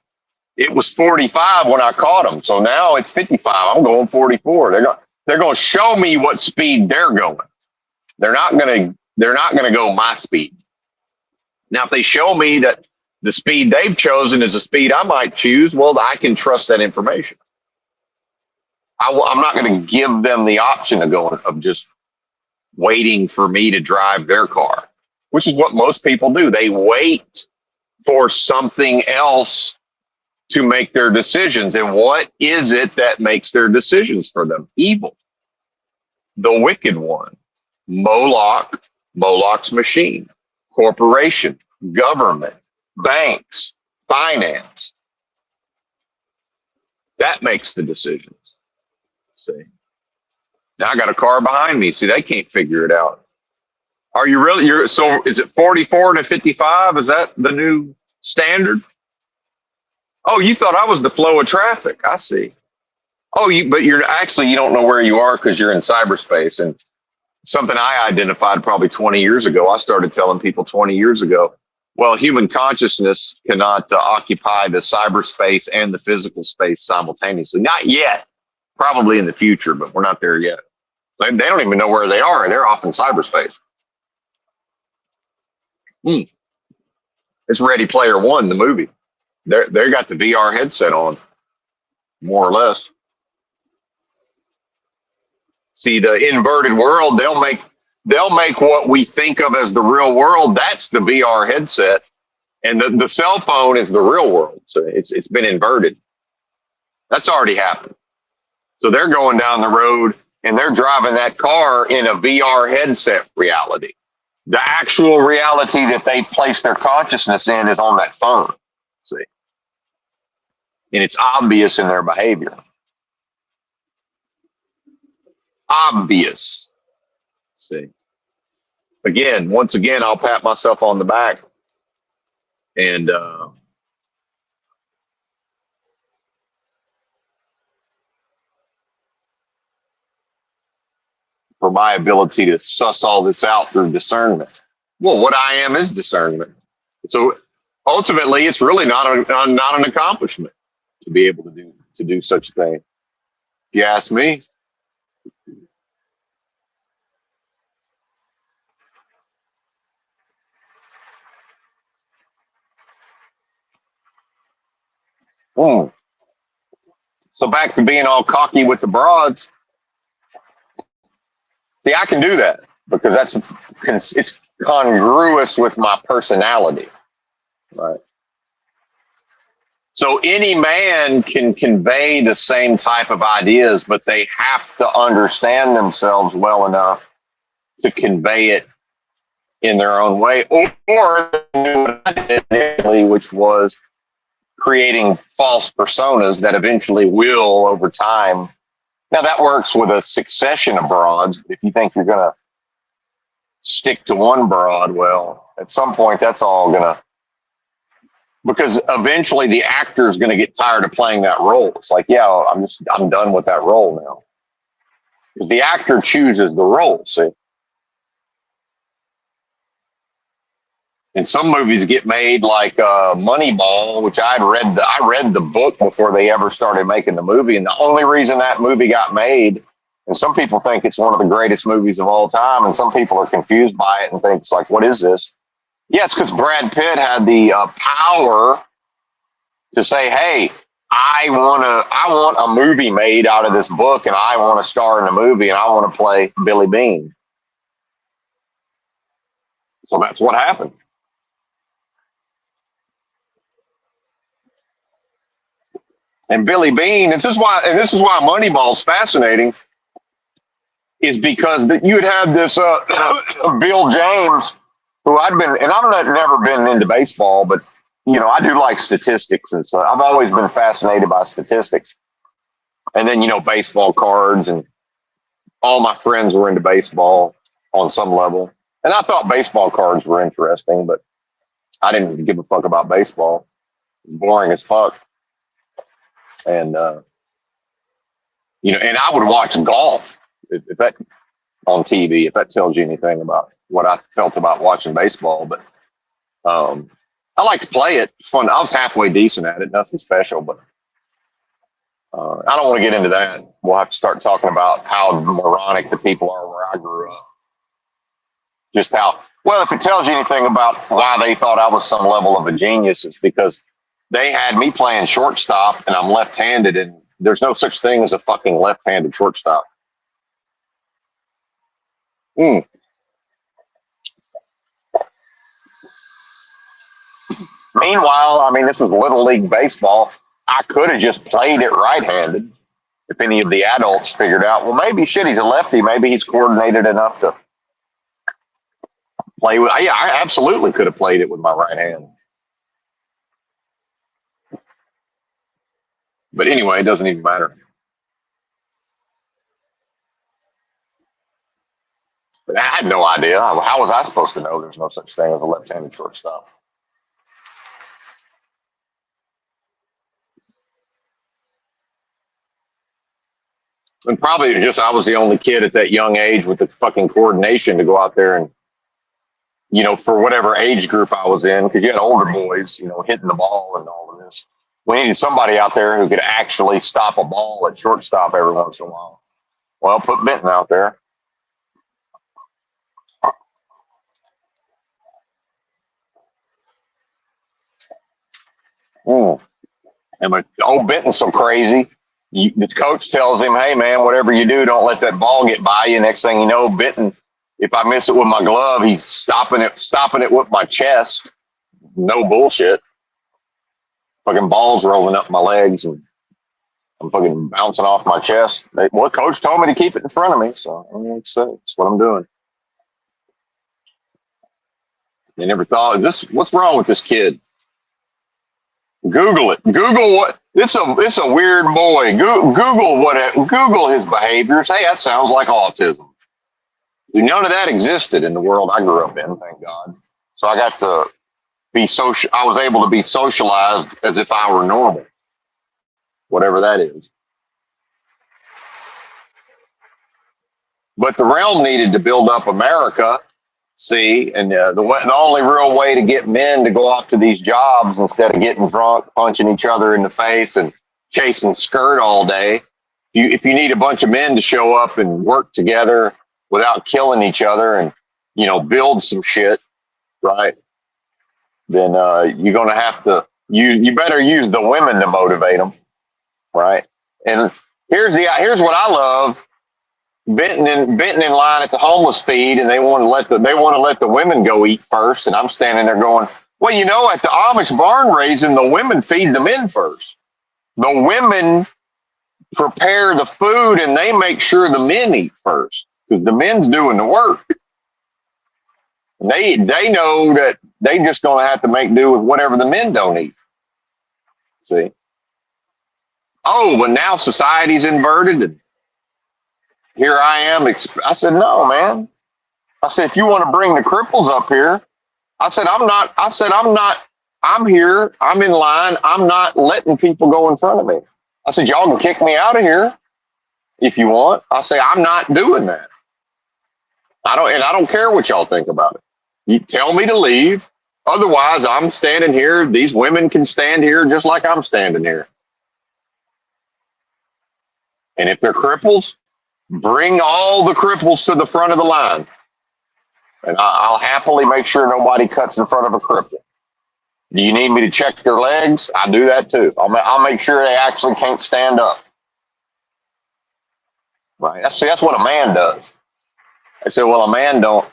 It was 45 when I caught them, so now it's 55. I'm going 44. They're going to show me what speed they're going. They're not going to go my speed. Now, if they show me that the speed they've chosen is a speed I might choose, well, I can trust that information. I'm not going to give them the option of just waiting for me to drive their car, which is what most people do. They wait for something else to make their decisions. And what is it that makes their decisions for them? Evil. The wicked one. Moloch, Moloch's machine, corporation, government, banks, finance. That makes the decisions. See? Now I got a car behind me. See, they can't figure it out. Are you really? So is it 44 to 55? Is that the new standard? Oh, you thought I was the flow of traffic. I see. Oh, but you don't know where you are because you're in cyberspace. And something I identified probably 20 years ago. I started telling people 20 years ago, well, human consciousness cannot occupy the cyberspace and the physical space simultaneously. Not yet. Probably in the future, but we're not there yet. They don't even know where they are. They're off in cyberspace. It's Ready Player One, the movie. They got the VR headset on, more or less. See, the inverted world, they'll make what we think of as the real world. That's the VR headset, and the cell phone is the real world. So it's been inverted. That's already happened. So they're going down the road and they're driving that car in a VR headset reality. The actual reality that they place their consciousness in is on that phone. See, and it's obvious in their behavior. Obvious. See, once again, I'll pat myself on the back and for my ability to suss all this out through discernment. Well, what I am is discernment. So ultimately, it's really not an accomplishment to be able to do such a thing. If you ask me. So back to being all cocky with the broads. See, I can do that because it's congruous with my personality, right? So any man can convey the same type of ideas, but they have to understand themselves well enough to convey it in their own way, or what I did initially, which was creating false personas that eventually will, over time. Now that works with a succession of broads. If you think you're going to stick to one broad, well, at some point that's all going to, because eventually the actor is going to get tired of playing that role. It's like, yeah, I'm done with that role now. Because the actor chooses the role, see? And some movies get made like Moneyball, which I read the book before they ever started making the movie. And the only reason that movie got made, and some people think it's one of the greatest movies of all time, and some people are confused by it and think it's like, what is this? Yeah, it's because Brad Pitt had the power to say, hey, I want a movie made out of this book, and I want to star in the movie, and I want to play Billy Bean. So that's what happened. And Billy Bean, this is why Moneyball's fascinating. is because that you'd have this Bill James, who I'd been, and I've never been into baseball, but I do like statistics, and so I've always been fascinated by statistics. And then baseball cards, and all my friends were into baseball on some level, and I thought baseball cards were interesting, but I didn't give a fuck about baseball. Boring as fuck. And and I would watch golf if that on TV, if that tells you anything about what I felt about watching baseball. But I like to play it. It's fun. I was halfway decent at it, nothing special, but I don't want to get into that. We'll have to start talking about how moronic the people are where I grew up. Just how, well, if it tells you anything about why they thought I was some level of a genius, it's because they had me playing shortstop, and I'm left-handed, and there's no such thing as a fucking left-handed shortstop. Meanwhile, I mean, this was Little League Baseball. I could have just played it right-handed if any of the adults figured out, well, maybe shit, he's a lefty. Maybe he's coordinated enough to play with. Yeah, I absolutely could have played it with my right hand. But anyway, it doesn't even matter. But I had no idea. How was I supposed to know there's no such thing as a left-handed shortstop? And probably just I was the only kid at that young age with the fucking coordination to go out there and, for whatever age group I was in, because you had older boys, hitting the ball and all of this. We needed somebody out there who could actually stop a ball at shortstop every once in a while. Well, put Benton out there. And my old Benton's so crazy. The coach tells him, "Hey man, whatever you do, don't let that ball get by you." Next thing you know, Benton, if I miss it with my glove, he's stopping it with my chest. No bullshit. Fucking balls rolling up my legs, and I'm fucking bouncing off my chest. Coach told me to keep it in front of me, so it's what I'm doing. They never thought what's wrong with this kid? Google it. Google what? It's a weird boy. Google his behaviors. Hey, that sounds like autism. None of that existed in the world I grew up in, thank God. So I got to be social. I was able to be socialized as if I were normal, whatever that is. But the realm needed to build up America. See, and the only real way to get men to go off to these jobs instead of getting drunk, punching each other in the face, and chasing skirt all day, if you need a bunch of men to show up and work together without killing each other and build some shit, right? Then you're gonna have to you better use the women to motivate them, right? And here's what I love. Benton in line at the homeless feed, and they want to let the women go eat first, and I'm standing there going, well, at the Amish barn raising, the women feed the men first. The women prepare the food, and they make sure the men eat first, because the men's doing the work. And they know that they just gonna have to make do with whatever the men don't eat. See? Oh, but now society's inverted, and here I am. I said, no, man. I said, if you want to bring the cripples up here, I'm here. I'm in line. I'm not letting people go in front of me. I said, y'all can kick me out of here if you want. I say, I'm not doing that. I don't care what y'all think about it. You tell me to leave. Otherwise, I'm standing here. These women can stand here just like I'm standing here. And if they're cripples, bring all the cripples to the front of the line, and I'll happily make sure nobody cuts in front of a cripple. Do you need me to check their legs? I do that too. I'll make sure they actually can't stand up. Right? That's what a man does. I said, well, a man don't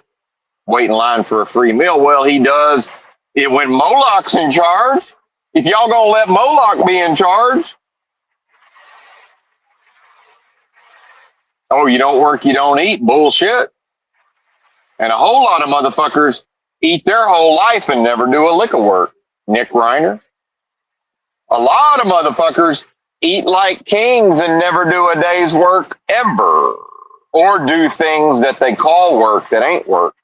wait in line for a free meal. Well, he does it when Moloch's in charge. If y'all gonna let Moloch be in charge, Oh, you don't work, you don't eat. Bullshit. And a whole lot of motherfuckers eat their whole life and never do a lick of work. Nick Reiner. A lot of motherfuckers eat like kings and never do a day's work ever. Or do things that they call work that ain't work.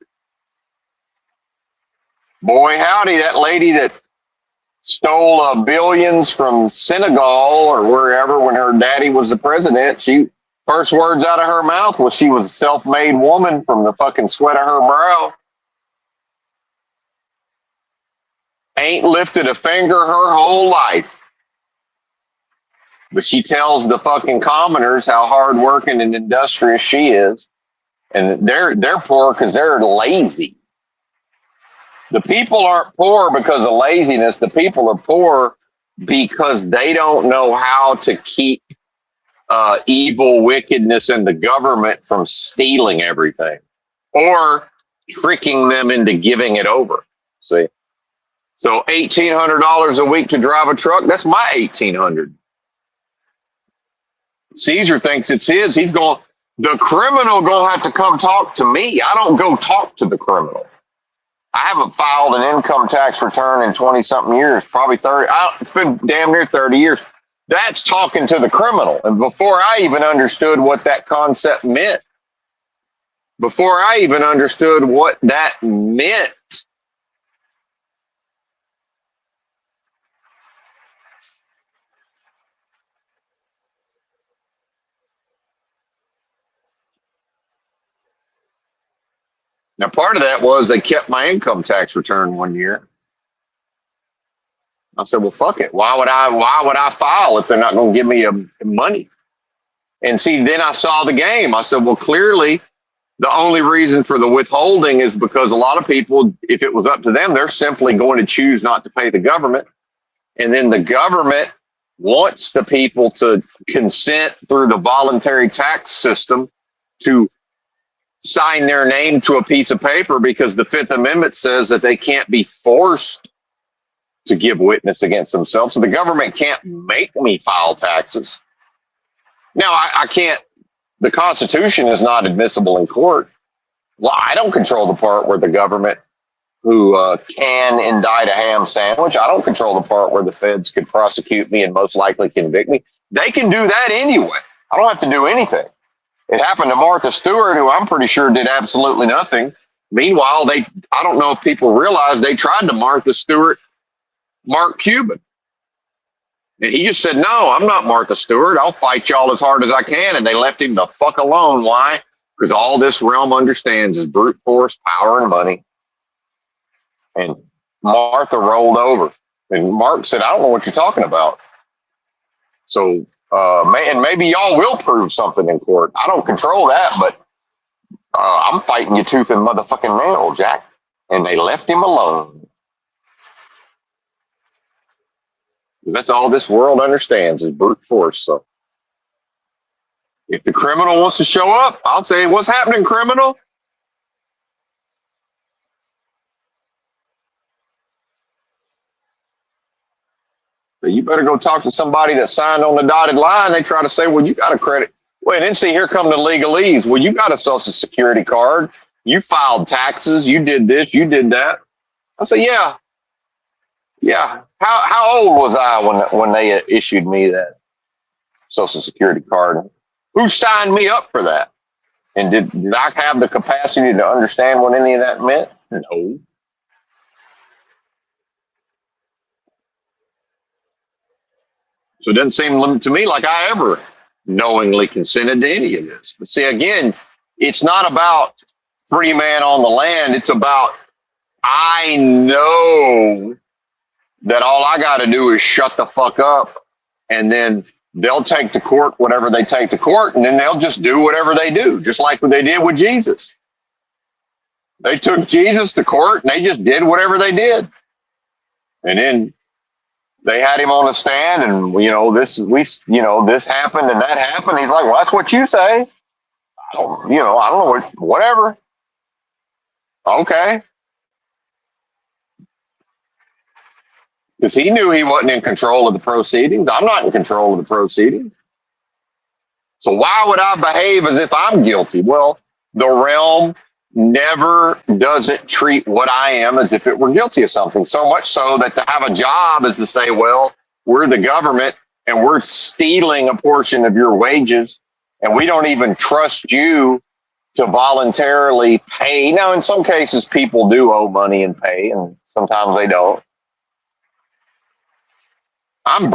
Boy, howdy, that lady that stole billions from Senegal or wherever when her daddy was the president, she first words out of her mouth was she was a self-made woman from the fucking sweat of her brow. Ain't lifted a finger her whole life. But she tells the fucking commoners how hardworking and industrious she is. And they're poor because they're lazy. The people aren't poor because of laziness. The people are poor because they don't know how to keep evil wickedness in the government from stealing everything or tricking them into giving it over. See? So $1,800 a week to drive a truck, that's my $1,800. Caesar thinks it's his. He's going, the criminal going to have to come talk to me. I don't go talk to the criminal. I haven't filed an income tax return in 20 something years, probably 30. It's been damn near 30 years. That's talking to the criminal. And before I even understood what that concept meant, before I even understood what that meant, now part of that was they kept my income tax return one year. I said, well, fuck it. Why would I file if they're not going to give me money? And see, then I saw the game. I said, well, clearly the only reason for the withholding is because a lot of people, if it was up to them, they're simply going to choose not to pay the government. And then the government wants the people to consent through the voluntary tax system to sign their name to a piece of paper because the Fifth Amendment says that they can't be forced to give witness against themselves. So the government can't make me file taxes. Now, I can't, the Constitution is not admissible in court. Well, I don't control the part where the government who can indict a ham sandwich. I don't control the part where the feds could prosecute me and most likely convict me. They can do that anyway. I don't have to do anything. It happened to Martha Stewart, who I'm pretty sure did absolutely nothing. Meanwhile, I don't know if people realize they tried to Martha Stewart Mark Cuban. And he just said, no, I'm not Martha Stewart. I'll fight y'all as hard as I can. And they left him the fuck alone. Why? Because all this realm understands is brute force, power, and money. And Martha rolled over. And Mark said, I don't know what you're talking about. So, and maybe y'all will prove something in court. I don't control that, but I'm fighting you tooth and motherfucking nail, Jack. And they left him alone. Because that's all this world understands is brute force. So if the criminal wants to show up, I'll say, what's happening, criminal? So you better go talk to somebody that signed on the dotted line. They try to say, well, you got a credit. Well, and then see, here come the legalese. Well, you got a social security card. You filed taxes. You did this. You did that. I say, yeah. Yeah. How old was I when they issued me that social security card? Who signed me up for that? And did I have the capacity to understand what any of that meant? No. So it doesn't seem to me like I ever knowingly consented to any of this. But see, again, it's not about free man on the land. It's about, I know that all I got to do is shut the fuck up, and then they'll take to court whatever they take to court, and then they'll just do whatever they do, just like what they did with Jesus. They took Jesus to court, and they just did whatever they did. And then they had him on the stand, and this happened and that happened. He's like, well, that's what you say. I don't know, whatever. Okay. Because he knew he wasn't in control of the proceedings. I'm not in control of the proceedings. So why would I behave as if I'm guilty? Well, the realm never doesn't treat what I am as if it were guilty of something. So much so that to have a job is to say, well, we're the government and we're stealing a portion of your wages and we don't even trust you to voluntarily pay. Now, in some cases, people do owe money and pay, and sometimes they don't. I'm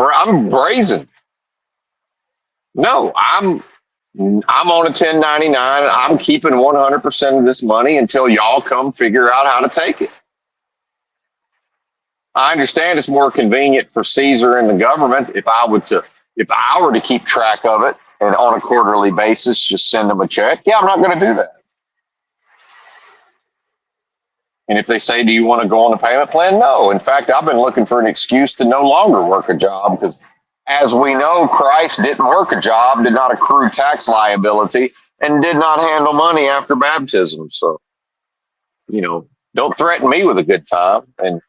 brazen. No, I'm on a 1099. And I'm keeping 100% of this money until y'all come figure out how to take it. I understand it's more convenient for Caesar and the government if I were to keep track of it and on a quarterly basis just send them a check. Yeah, I'm not going to do that. And if they say, do you want to go on a payment plan? No. In fact, I've been looking for an excuse to no longer work a job because, as we know, Christ didn't work a job, did not accrue tax liability, and did not handle money after baptism. So, don't threaten me with a good time. And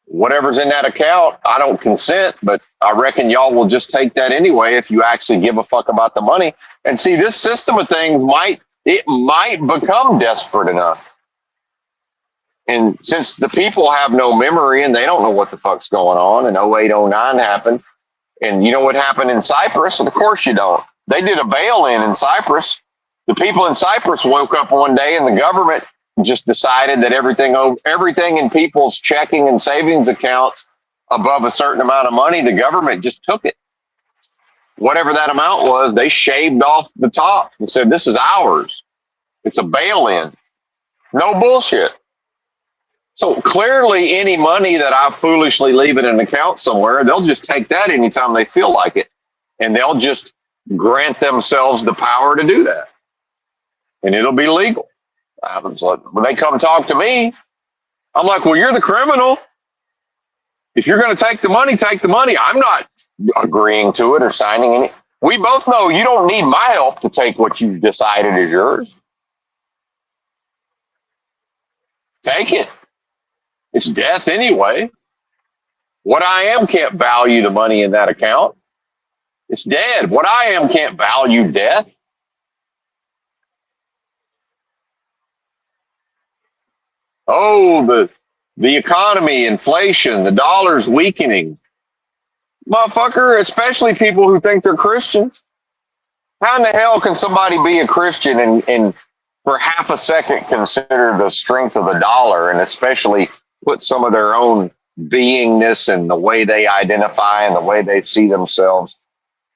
whatever's in that account, I don't consent, but I reckon y'all will just take that anyway if you actually give a fuck about the money. And see, this system of things might become desperate enough. And since the people have no memory and they don't know what the fuck's going on, and 08, 09 happened, and you know what happened in Cyprus? Of course you don't. They did a bail-in in Cyprus. The people in Cyprus woke up one day and the government just decided that everything in people's checking and savings accounts above a certain amount of money, the government just took it. Whatever that amount was, they shaved off the top and said, this is ours. It's a bail-in. No bullshit. So clearly any money that I foolishly leave in an account somewhere, they'll just take that anytime they feel like it. And they'll just grant themselves the power to do that. And it'll be legal. When they come talk to me, I'm like, well, you're the criminal. If you're going to take the money, take the money. I'm not agreeing to it or signing any. We both know you don't need my help to take what you've decided is yours. Take it. It's death anyway. What I am can't value the money in that account. It's dead. What I am can't value death. Oh, the economy, inflation, the dollar's weakening. Motherfucker, especially people who think they're Christians. How in the hell can somebody be a Christian and for half a second consider the strength of the dollar, and especially put some of their own beingness and the way they identify and the way they see themselves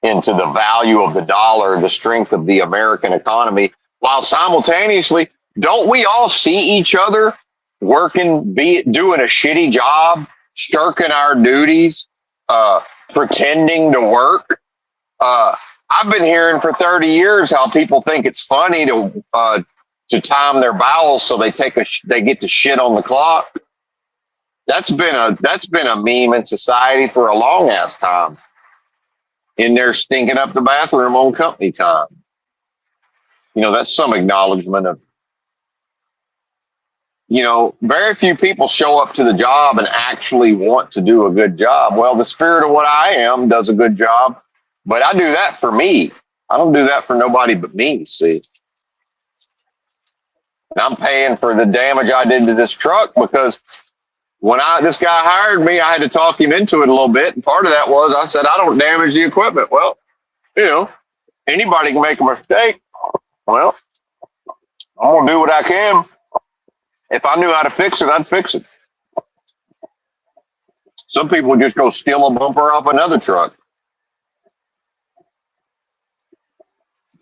into the value of the dollar, the strength of the American economy, while simultaneously, don't we all see each other working, doing a shitty job, shirking our duties, pretending to work? I've been hearing for 30 years how people think it's funny to time their bowels so they get to shit on the clock. That's been a meme in society for a long ass time. In there stinking up the bathroom on company time. That's some acknowledgement of, very few people show up to the job and actually want to do a good job. Well, the spirit of what I am does a good job, but I do that for me. I don't do that for nobody but me, see. And I'm paying for the damage I did to this truck because when this guy hired me, I had to talk him into it a little bit. And part of that was I said, I don't damage the equipment. Well, anybody can make a mistake. Well, I'm going to do what I can. If I knew how to fix it, I'd fix it. Some people just go steal a bumper off another truck.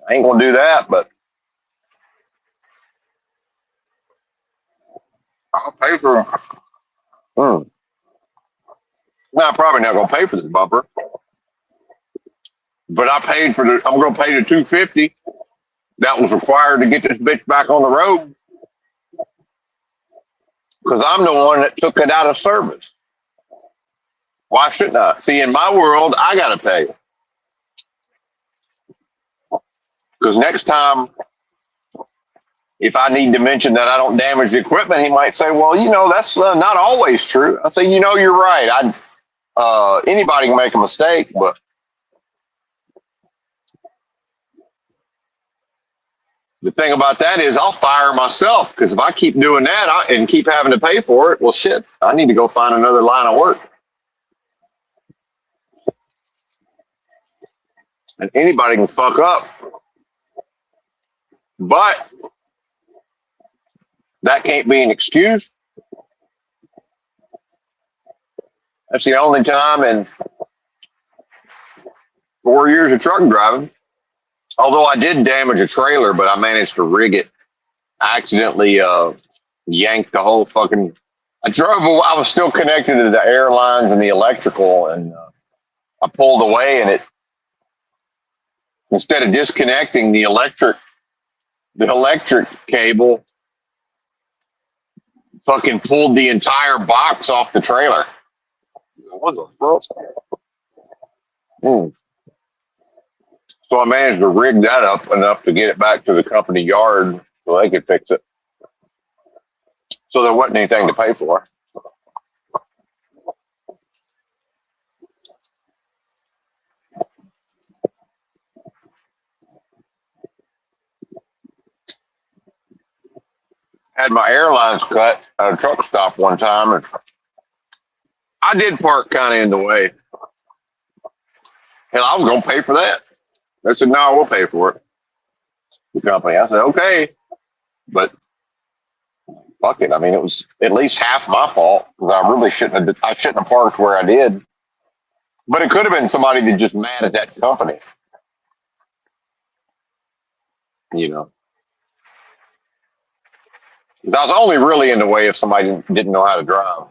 I ain't going to do that, but I'll pay for No, I'm probably not going to pay for this bumper. But I'm going to pay the $250 that was required to get this bitch back on the road. Because I'm the one that took it out of service. Why shouldn't I? See, in my world, I got to pay. Because next time, if I need to mention that I don't damage the equipment, he might say, well, that's not always true. I say, you're right. Anybody can make a mistake, but The thing about that is I'll fire myself because if I keep doing that and keep having to pay for it, well, shit, I need to go find another line of work. And anybody can fuck up, but that can't be an excuse. That's the only time in 4 years of truck driving. Although I did damage a trailer, but I managed to rig it. I accidentally yanked the whole fucking. I drove. I was still connected to the airlines and the electrical, and I pulled away, and it instead of disconnecting the electric cable, fucking pulled the entire box off the trailer. What the fuck? So I managed to rig that up enough to get it back to the company yard so they could fix it. So there wasn't anything to pay for. Had my airlines cut at a truck stop one time, and I did park kind of in the way. And I was going to pay for that. They said, no, we'll pay for it. The company. I said, okay. But fuck it. I mean, it was at least half my fault because I really shouldn't have parked where I did. But it could have been somebody that just mad at that company. You know. I was only really in the way if somebody didn't know how to drive.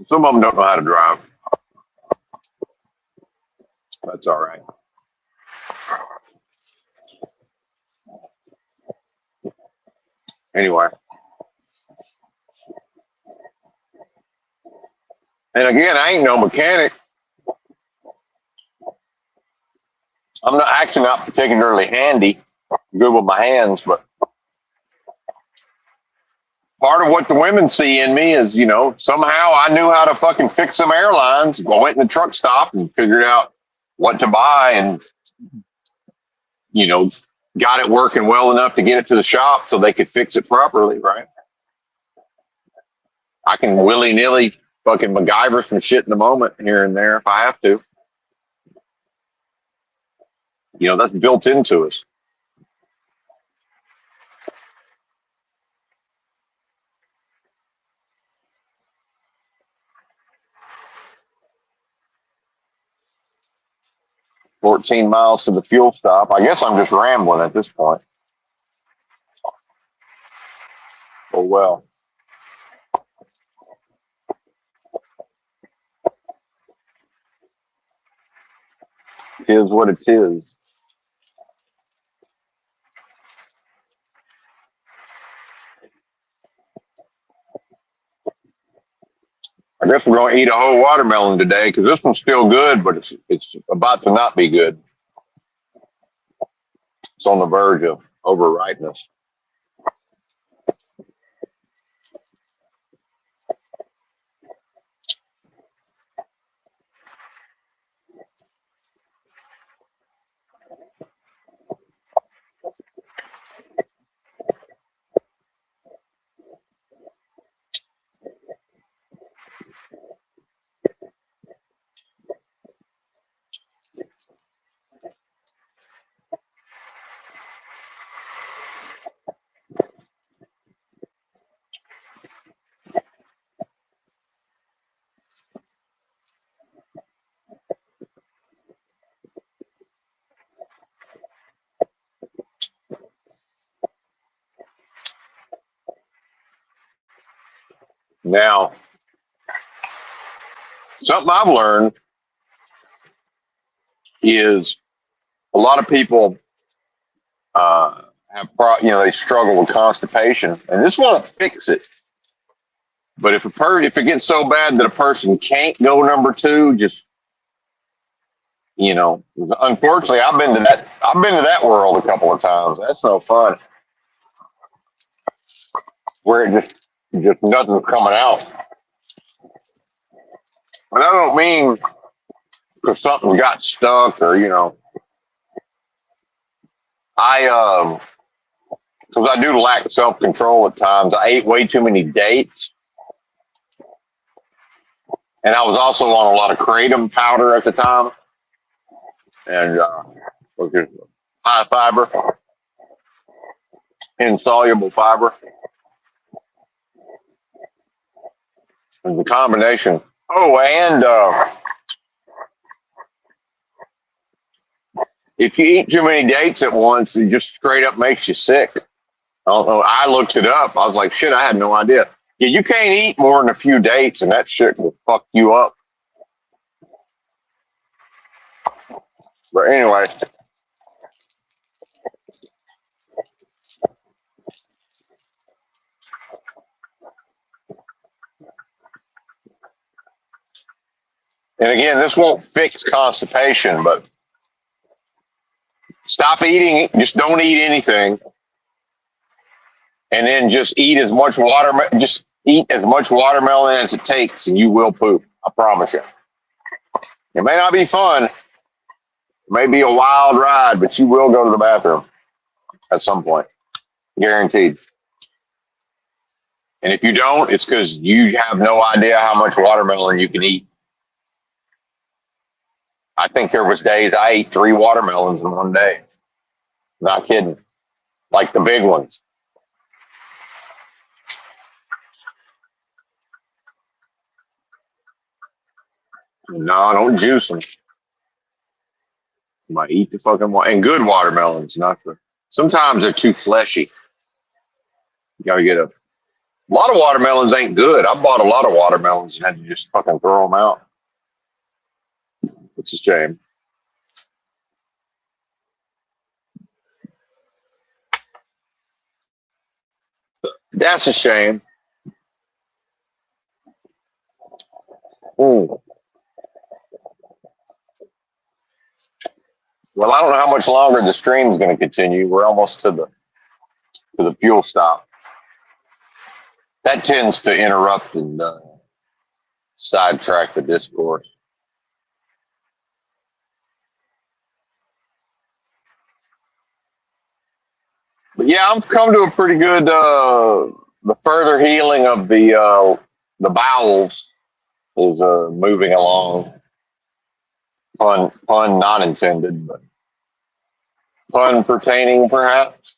Some of them don't know how to drive. That's all right. Anyway. And again, I ain't no mechanic. I'm not particularly handy, good with my hands, but part of what the women see in me is, somehow I knew how to fucking fix some airlines. I went in the truck stop and figured out what to buy and, got it working well enough to get it to the shop so they could fix it properly, right? I can willy-nilly fucking MacGyver some shit in the moment here and there if I have to. That's built into us. $14 miles to the fuel stop. I guess I'm just rambling at this point. Oh, well. It is what it is. I guess we're going to eat a whole watermelon today because this one's still good, but it's about to not be good. It's on the verge of overripeness. Now, something I've learned is a lot of people they struggle with constipation, and this won't fix it. But if it gets so bad that a person can't go number two, just unfortunately, I've been to that world a couple of times. That's no fun. Where it just nothing's coming out. And I don't mean because something got stuck or I because I do lack self control at times. I ate way too many dates, and I was also on a lot of kratom powder at the time, and which is high fiber, insoluble fiber, and the combination. Oh, and if you eat too many dates at once, it just straight up makes you sick. I don't know. I looked it up. I was like, shit, I had no idea. Yeah, you can't eat more than a few dates, and that shit will fuck you up. But anyway, and again, this won't fix constipation, but stop eating. Just don't eat anything, and then just eat as much water. Just eat as much watermelon as it takes, and you will poop. I promise you. It may not be fun. It may be a wild ride, but you will go to the bathroom at some point, guaranteed. And if you don't, it's because you have no idea how much watermelon you can eat. I think there was days I ate 3 watermelons in one day. Not kidding. Like the big ones. No, don't juice them. You might eat the fucking and good watermelons, not the. Sometimes they're too fleshy. You gotta get a lot of watermelons ain't good. I bought a lot of watermelons and had to just fucking throw them out. It's a shame. That's a shame. Mm. Well, I don't know how much longer the stream is going to continue. We're almost to the fuel stop. That tends to interrupt and sidetrack the discourse. But yeah, I've come to a pretty good the further healing of the bowels is moving along. Pun not intended, but pun pertaining perhaps.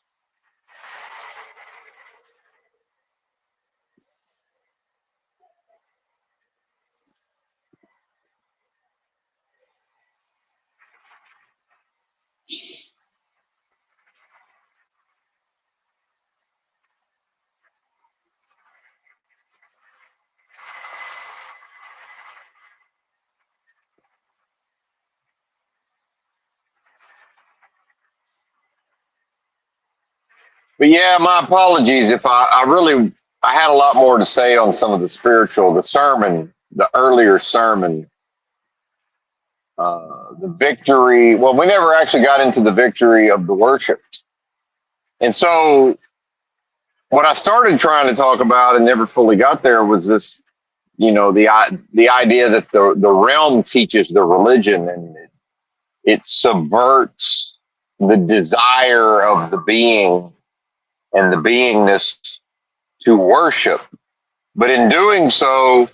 But yeah, my apologies if I had a lot more to say on some of the sermon, the earlier sermon, the victory. Well, we never actually got into the victory of the worship. And so what I started trying to talk about and never fully got there was this, the idea that the realm teaches the religion and it subverts the desire of the being and the beingness to worship. But in doing so,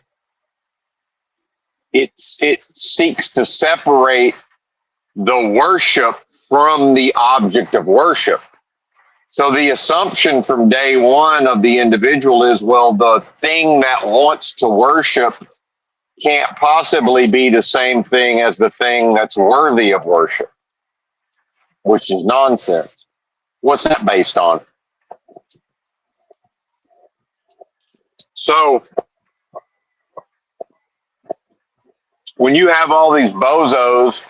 it seeks to separate the worship from the object of worship. So the assumption from day one of the individual is, well, the thing that wants to worship can't possibly be the same thing as the thing that's worthy of worship, which is nonsense. What's that based on? So when you have all these bozos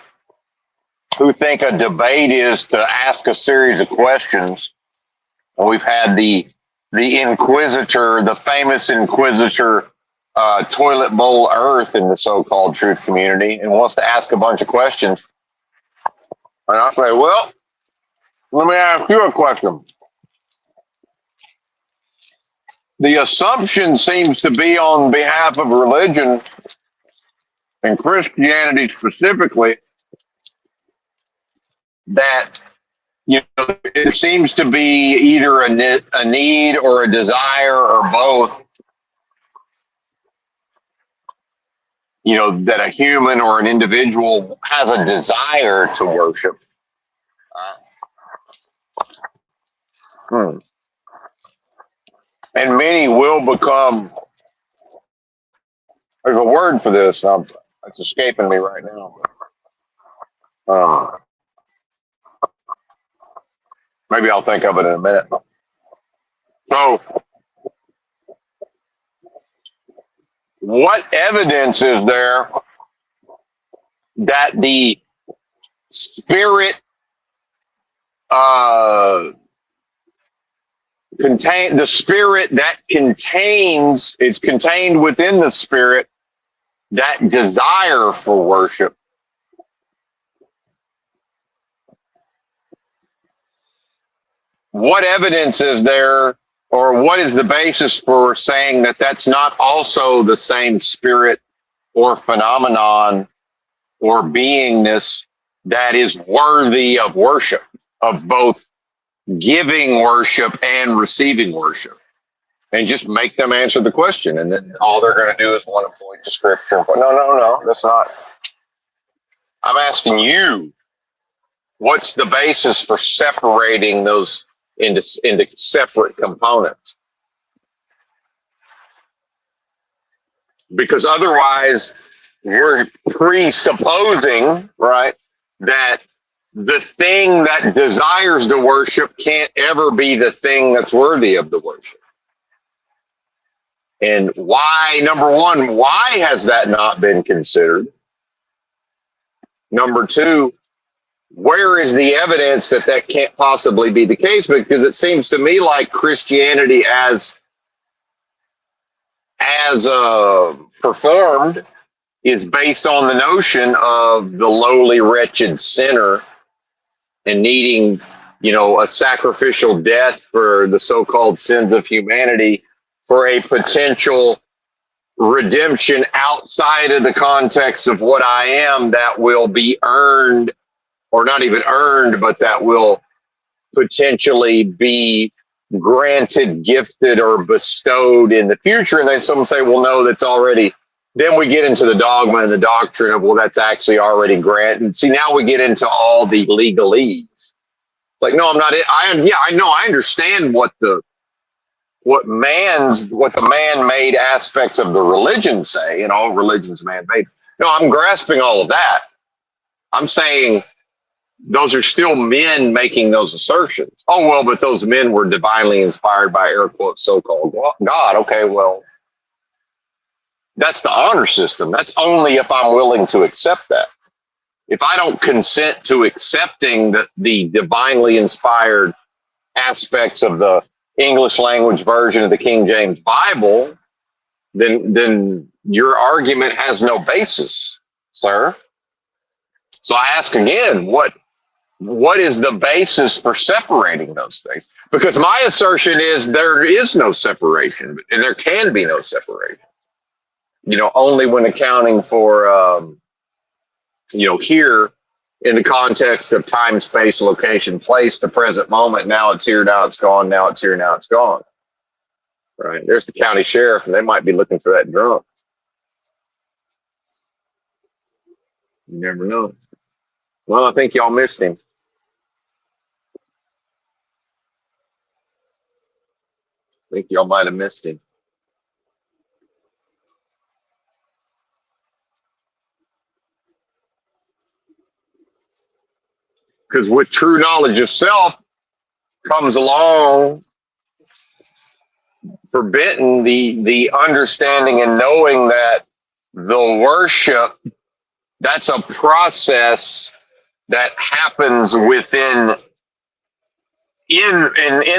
who think a debate is to ask a series of questions, and we've had the inquisitor, the famous inquisitor, toilet bowl earth in the so-called truth community, and wants to ask a bunch of questions. And I say, well, let me ask you a question. The assumption seems to be on behalf of religion and Christianity specifically that There seems to be either a need or a desire or both, that a human or an individual has a desire to worship. Hmm. And many will become, there's a word for this, it's escaping me right now. Maybe I'll think of it in a minute. So, what evidence is there that the spirit the spirit that it's contained within the spirit, that desire for worship? What evidence is there, or what is the basis for saying that that's not also the same spirit or phenomenon or beingness that is worthy of worship, of both giving worship and receiving worship? And just make them answer the question, and then all they're going to do is want to point to scripture. But no, that's not. I'm asking you, what's the basis for separating those into separate components? Because otherwise, we're presupposing, right, that the thing that desires to worship can't ever be the thing that's worthy of the worship. And why, number one, why has that not been considered? Number two, where is the evidence that that can't possibly be the case? Because it seems to me like Christianity as performed is based on the notion of the lowly, wretched sinner and needing, a sacrificial death for the so-called sins of humanity for a potential redemption outside of the context of what I am that will be earned, or not even earned, but that will potentially be granted, gifted, or bestowed in the future. And then some say, well, no, that's already. Then we get into the dogma and the doctrine of, well, that's actually already granted. See, now we get into all the legalese. Like, no, I'm not. I know. I understand what the man-made aspects of the religion say, and all religions man-made. No, I'm grasping all of that. I'm saying those are still men making those assertions. Oh, well, but those men were divinely inspired by, air quotes, so-called God. Okay, well, that's the honor system. That's only if I'm willing to accept that. If I don't consent to accepting the divinely inspired aspects of the English language version of the King James Bible, then your argument has no basis, sir. So I ask again, what is the basis for separating those things? Because my assertion is there is no separation, and there can be no separation. Only when accounting for, here in the context of time, space, location, place, the present moment. Now it's here, now it's gone, now it's here, now it's gone. Right? There's the county sheriff, and they might be looking for that drunk. You never know. Well, I think y'all missed him. I think y'all might have missed him. Because with true knowledge of self comes along forbidden the understanding and knowing that the worship, that's a process that happens within in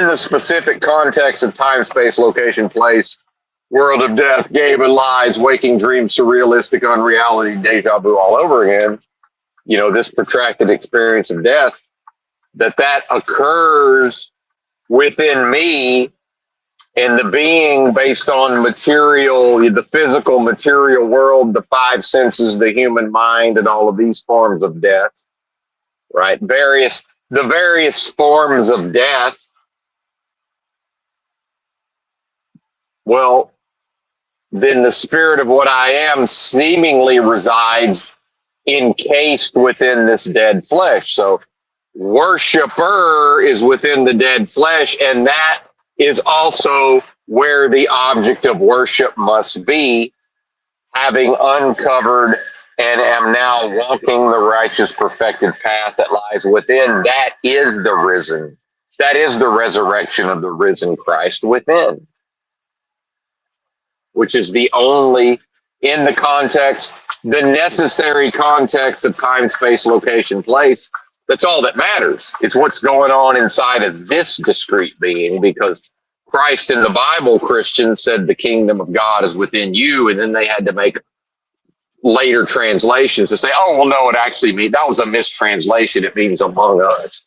the specific context of time, space, location, place, world of death, game and lies, waking dreams, surrealistic, unreality, deja vu all over again. This protracted experience of death, that occurs within me, and the being based on material, the physical material world, the five senses, the human mind, and all of these forms of death, right? Various the various forms of death, well, then the spirit of what I am seemingly resides encased within this dead flesh. So worshiper is within the dead flesh, and that is also where the object of worship must be, having uncovered and am now walking the righteous perfected path that lies within. That is the risen. That is the resurrection of the risen Christ within, which is the only, in the context, the necessary context of time, space, location, place. That's all that matters. It's what's going on inside of this discrete being, because Christ in the Bible, Christians said the kingdom of God is within you, and then they had to make later translations to say, oh, well, no, it actually means that was a mistranslation. It means among us.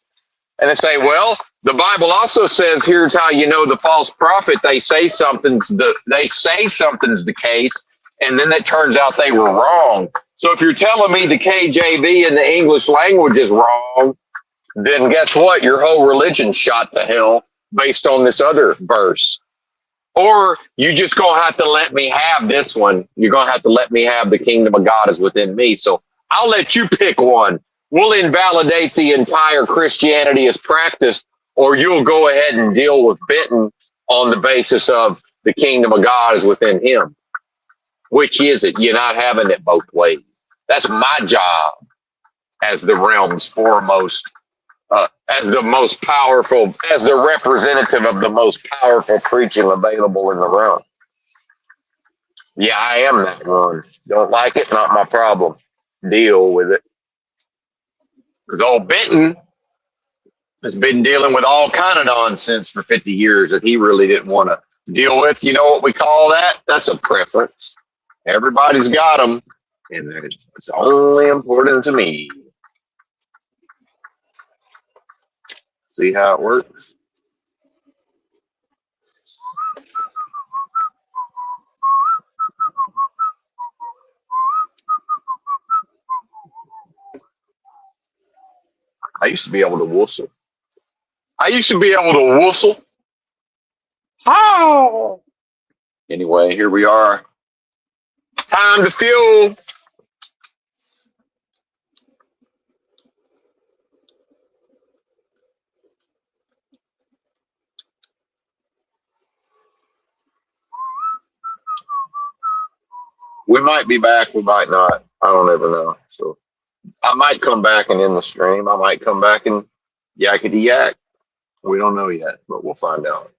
And they say, well, the Bible also says, here's how you know the false prophet. They say something's the case, and then it turns out they were wrong. So if you're telling me the KJV in the English language is wrong, then guess what? Your whole religion's shot to hell based on this other verse. Or you just gonna have to let me have this one. You're gonna have to let me have the kingdom of God is within me. So I'll let you pick one. We'll invalidate the entire Christianity as practiced, or you'll go ahead and deal with Benton on the basis of the kingdom of God is within him. Which is it? You're not having it both ways. That's my job as the realm's foremost, as the most powerful, as the representative of the most powerful preaching available in the realm. Yeah, I am that one. Don't like it, not my problem. Deal with it. Because old Benton has been dealing with all kind of nonsense for 50 years that he really didn't want to deal with. You know what we call that? That's a preference. Everybody's got them, and it's only important to me. See how it works? I used to be able to whistle. I used to be able to whistle. How? Anyway, here we are. Time to fuel. We might be back. We might not. I don't ever know. So I might come back and end the stream. I might come back and yakety yak. We don't know yet, but we'll find out.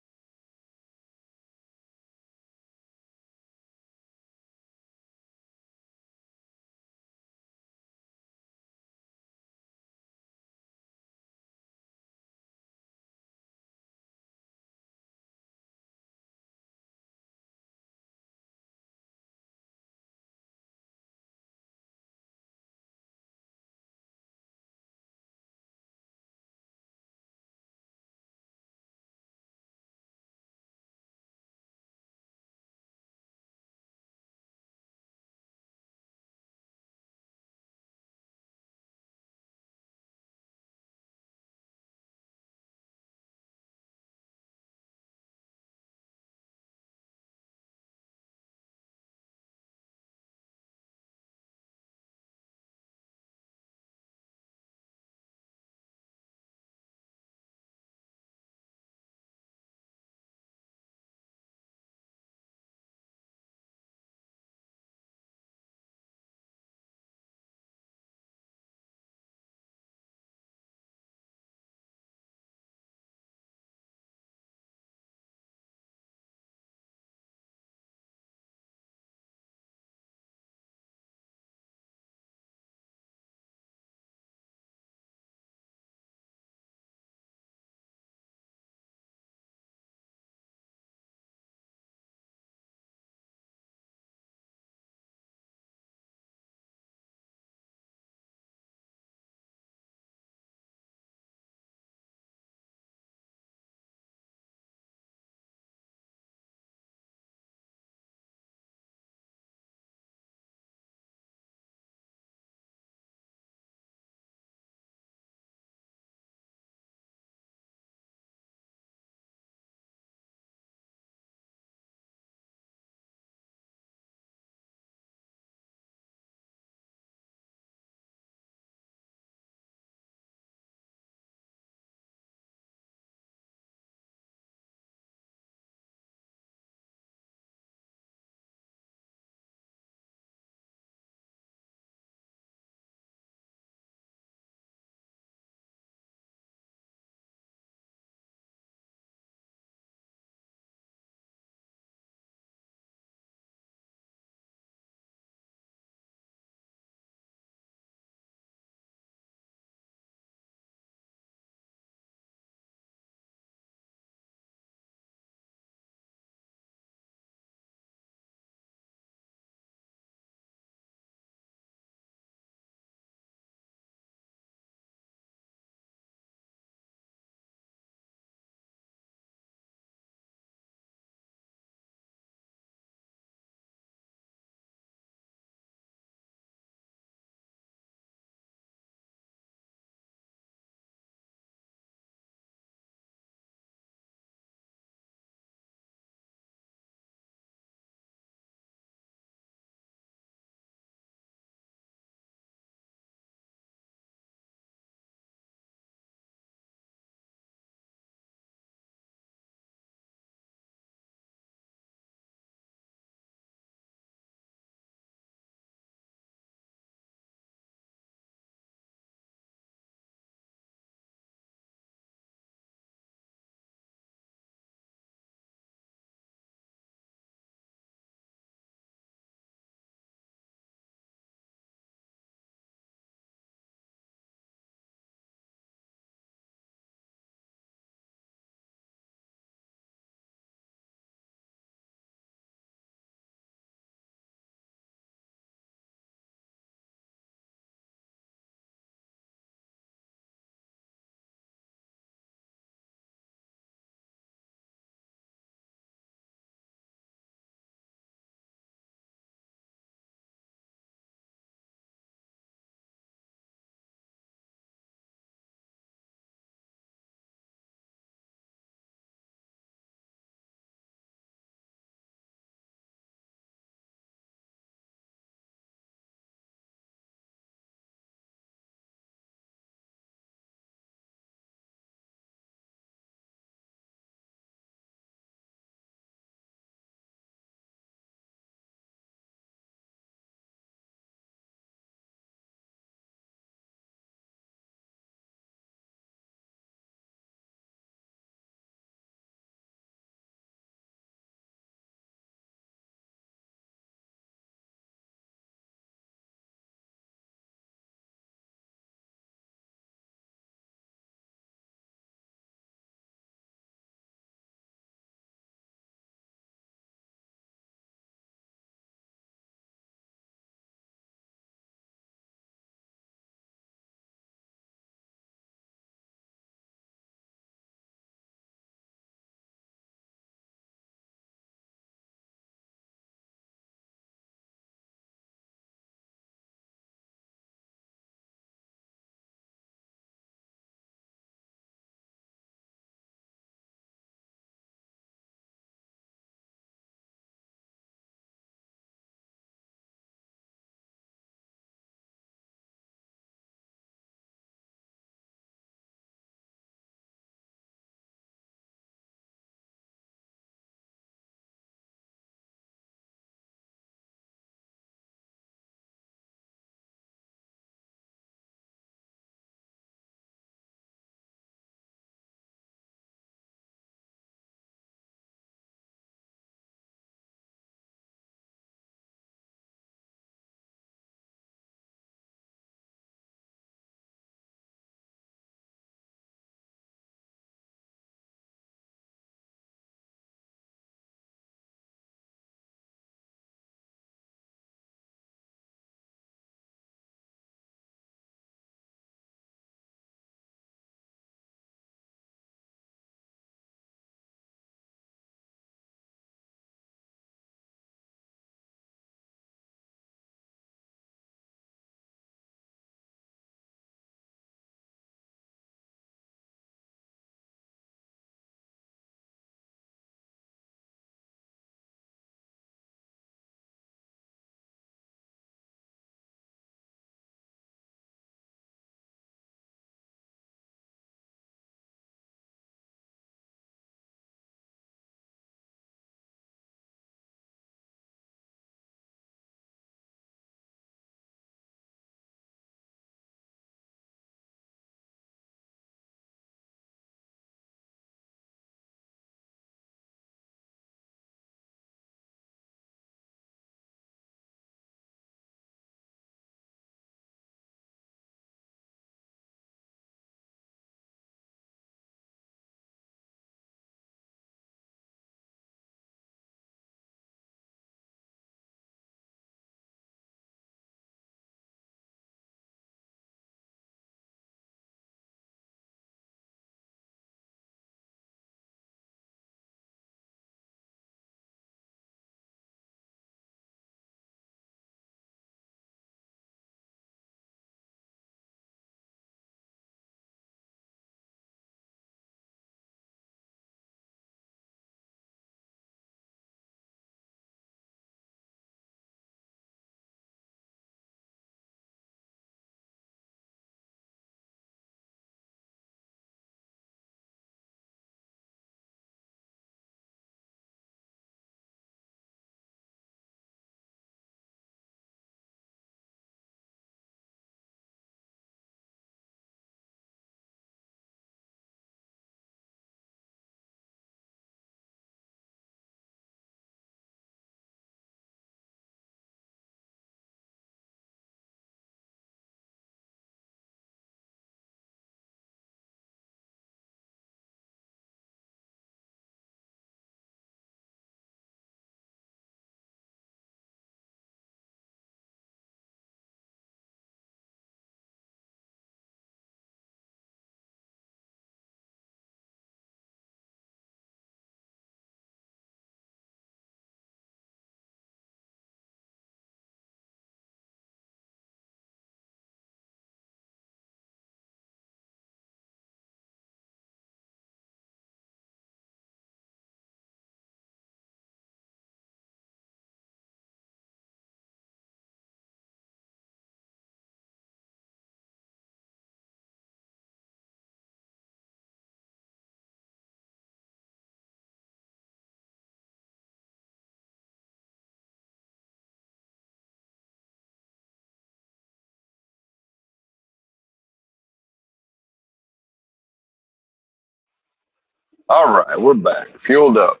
All right, we're back. Fueled up.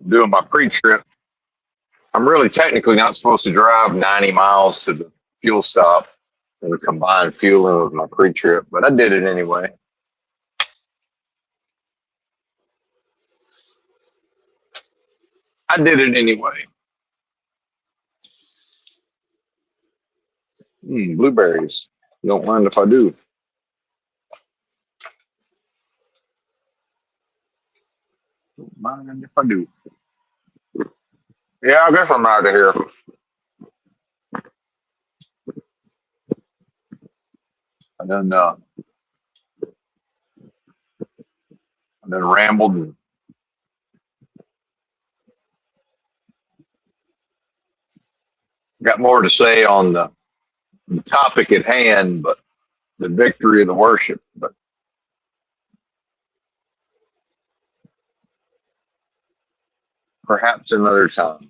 Doing my pre-trip. I'm really technically not supposed to drive 90 miles to the fuel stop and combine fueling with my pre-trip, but I did it anyway. I did it anyway. Blueberries. Don't mind if I do. Don't mind if I do. Yeah, I guess I'm out of here. I done rambled and got more to say on the topic at hand, but the victory of the worship. But perhaps another time.